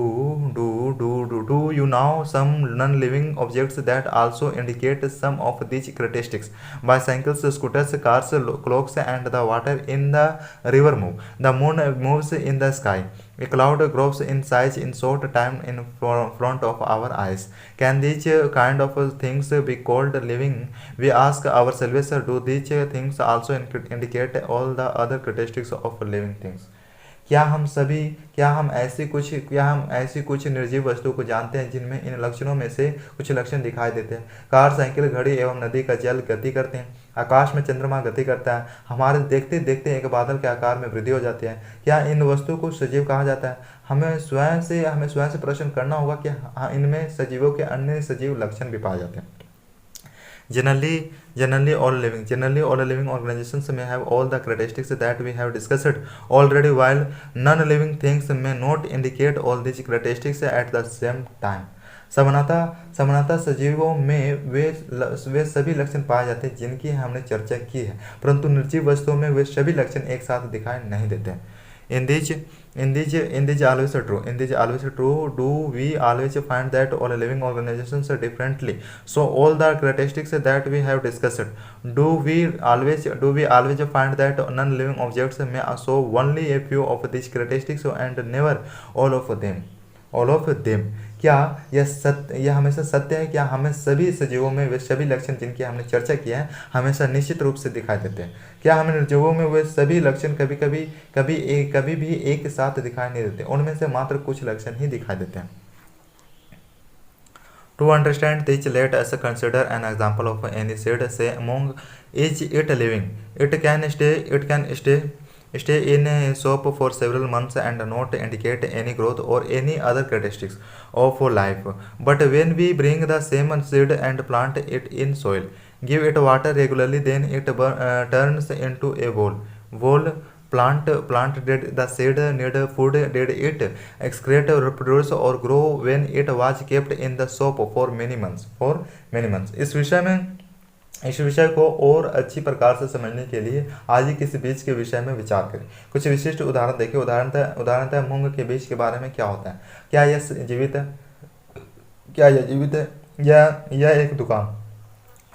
you know some non-living objects that also indicate some of these characteristics? Bicycles, scooters, cars, clocks, and the water in the river move. The moon moves in the sky. A cloud grows in size in short time in front of our eyes. Can these kind of things be called living? We ask ourselves, do these things also indicate all the other characteristics of living things? क्या हम ऐसी कुछ निर्जीव वस्तुओं को जानते हैं जिनमें इन लक्षणों में से कुछ लक्षण दिखाई देते हैं? कार, साइकिल, घड़ी एवं नदी का जल गति करते हैं। आकाश में चंद्रमा गति करता है। हमारे देखते देखते एक बादल के आकार में वृद्धि हो जाती है। क्या इन वस्तुओं को सजीव कहा जाता है? हमें स्वयं से प्रश्न करना होगा कि इनमें सजीवों के अन्य सजीव लक्षण भी पाए जाते हैं। Generally all living organizations may have all the characteristics that we have discussed already, while non-living things may not indicate all these characteristics at the same time. समानता सजीवों में वे सभी लक्षण पाए जाते हैं जिनकी हमने चर्चा की है, परंतु निर्जीव वस्तुओं में वे सभी लक्षण एक साथ दिखाई नहीं देते। In these always true. Do we always find that all living organizations are differently? So all the characteristics that we have discussed. Do we always find that non-living objects may show only a few of these characteristics and never all of them? क्या यह हमेशा सत्य है? क्या हमें सभी सजीवों में वे सभी लक्षण जिनकी हमने चर्चा किया है हमेशा निश्चित रूप से दिखाई देते हैं? क्या हमें निर्जीवों में वे सभी लक्षण कभी भी एक साथ दिखाई नहीं देते? उनमें से मात्र कुछ लक्षण ही दिखाई देते हैं। To understand this, let us consider an example of any seed. Say, among is it living? It can stay in a soap for several months and not indicate any growth or any other characteristics of life. But when we bring the same seed and plant it in soil, give it water regularly, then it turns into a whole plant. Did the seed need food? Did it excrete, reproduce or grow when it was kept in the soap for many months? इस विषय को और अच्छी प्रकार से समझने के लिए आज ही किसी बीज के विषय में विचार करें। कुछ विशिष्ट उदाहरण देखिए। उदाहरणतः मूंग के बीज के बारे में क्या होता है? क्या यह जीवित है? यह एक दुकान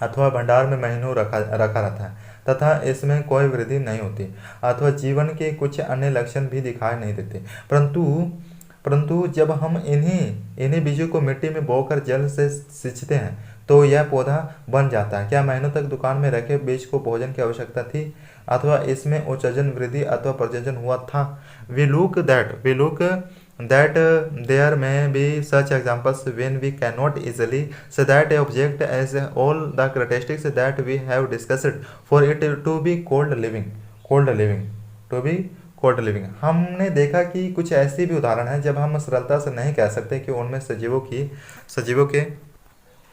अथवा भंडार में महीनों रखा रहता है तथा इसमें कोई वृद्धि नहीं होती अथवा जीवन के कुछ अन्य लक्षण भी दिखाई नहीं देते। परंतु जब हम इन्हीं बीजों को मिट्टी में बोकर जल से सींचते हैं तो यह पौधा बन जाता है। क्या महीनों तक दुकान में रखे बीज को भोजन की आवश्यकता थी अथवा इसमें उच्चजन वृद्धि अथवा प्रजनन हुआ था? We look that there may be such examples when we cannot easily say that a object has all the characteristics that we have discussed for it to be called living. हमने देखा कि कुछ ऐसे भी उदाहरण हैं जब हम सरलता से नहीं कह सकते कि उनमें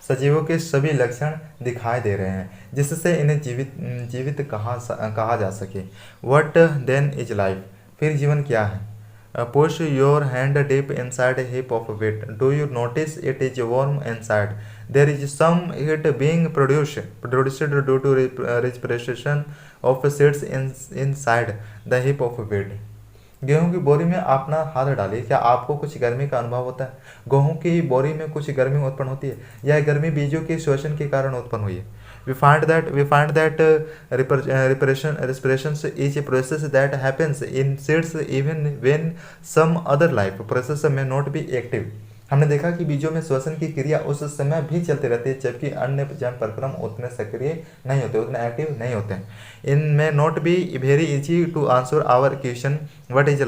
सजीवों के सभी लक्षण दिखाई दे रहे हैं जिससे इन्हें जीवित कहा जा सके। What then is life? फिर जीवन क्या है? Push your hand deep inside a heap of wheat. Do you notice it is warm inside? There is some heat being produced due to respiration of seeds inside the heap of wheat. गेहूं की बोरी में अपना हाथ डालिए, क्या आपको कुछ गर्मी का अनुभव होता है? गेहूं की बोरी में कुछ गर्मी उत्पन्न होती है। यह गर्मी बीजों के श्वसन के कारण उत्पन्न हुई है। We find that respiration is a process that happens in seeds even when some other life process may not be active. हमने देखा कि बीजों में श्वसन की क्रिया उस समय भी चलती रहती है जबकि अन्य जन प्रक्रम उतने सक्रिय नहीं होते, उतने एक्टिव नहीं होते हैं। In may not be very easy to answer our question what is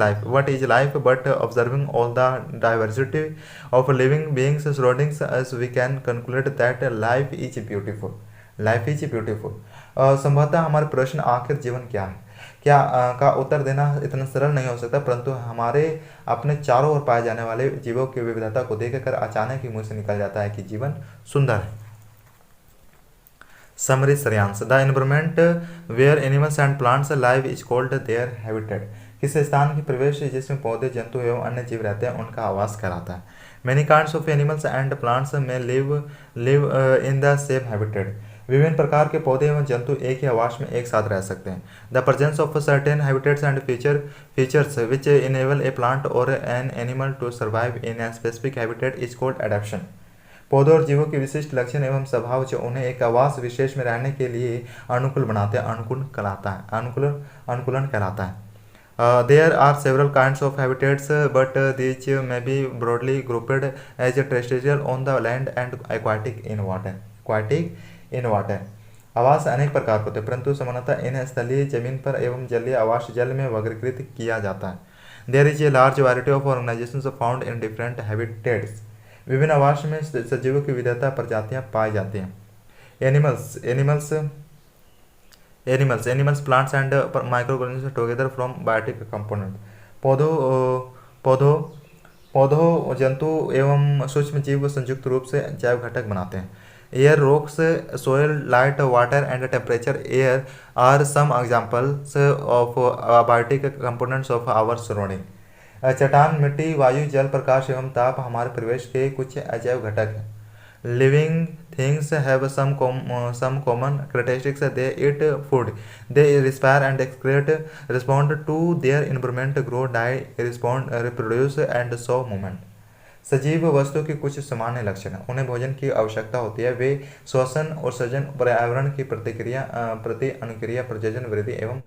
life, but observing all the diversity of living beings surrounding us we can conclude that life is beautiful. संभवतः हमारा प्रश्न आखिर जीवन क्या है का उत्तर देना इतना सरल नहीं हो सकता, परंतु हमारे अपने चारों ओर पाए जाने वाले जीवों की विविधता को देखकर अचानक ही मुंह से निकल जाता है कि जीवन सुंदर है। समरी सारांश। The environment where animals and plants live is called their habitat. किस स्थान की प्रवेश जिसमें पौधे, जंतु एवं अन्य जीव रहते हैं उनका आवास कहलाता है। Many kinds of animals and plants में live in the same habitat. विभिन्न प्रकार के पौधे एवं जंतु एक ही आवास में एक साथ रह सकते हैं। The presence of certain habitats and features which enable a plant और an animal to survive in a specific habitat is called adaptation. पौधों और जीवों के विशिष्ट लक्षण एवं स्वभाव जो उन्हें एक आवास विशेष में रहने के लिए अनुकूल बनाते हैं अनुकूलन कहलाता है। There are several kinds of habitats, but these may be broadly grouped as terrestrial on the land and aquatic in water. आवास अनेक प्रकार के होते हैं, परंतु सामान्यतः इन्हें स्थलीय जमीन पर एवं जलीय आवास जल में वर्गीकृत किया जाता है। There is a large variety of organizations found in different habitats. विभिन्न आवास में सजीवों की विविधता प्रजातियां पाई जाती हैं। Animals, plants and microorganisms together from biotic component. पौधों, जंतु एवं सूक्ष्म जीव संयुक्त रूप से जैव घटक बनाते हैं। Air, rocks, soil, light, water, and temperature. Air are some examples of abiotic components of our surrounding. चट्टान, मिट्टी, वायु, जल, प्रकाश एवं ताप हमारे परिवेश के कुछ अजैव घटक हैं। Living things have some common characteristics. They eat food, they respire and excrete, respond to their environment, grow, die, reproduce and show movement. सजीव वस्तु के कुछ सामान्य लक्षण हैं। उन्हें भोजन की आवश्यकता होती है। वे श्वसन और सृजन, पर्यावरण की प्रतिक्रिया, प्रति अनुक्रिया, प्रजनन, वृद्धि एवं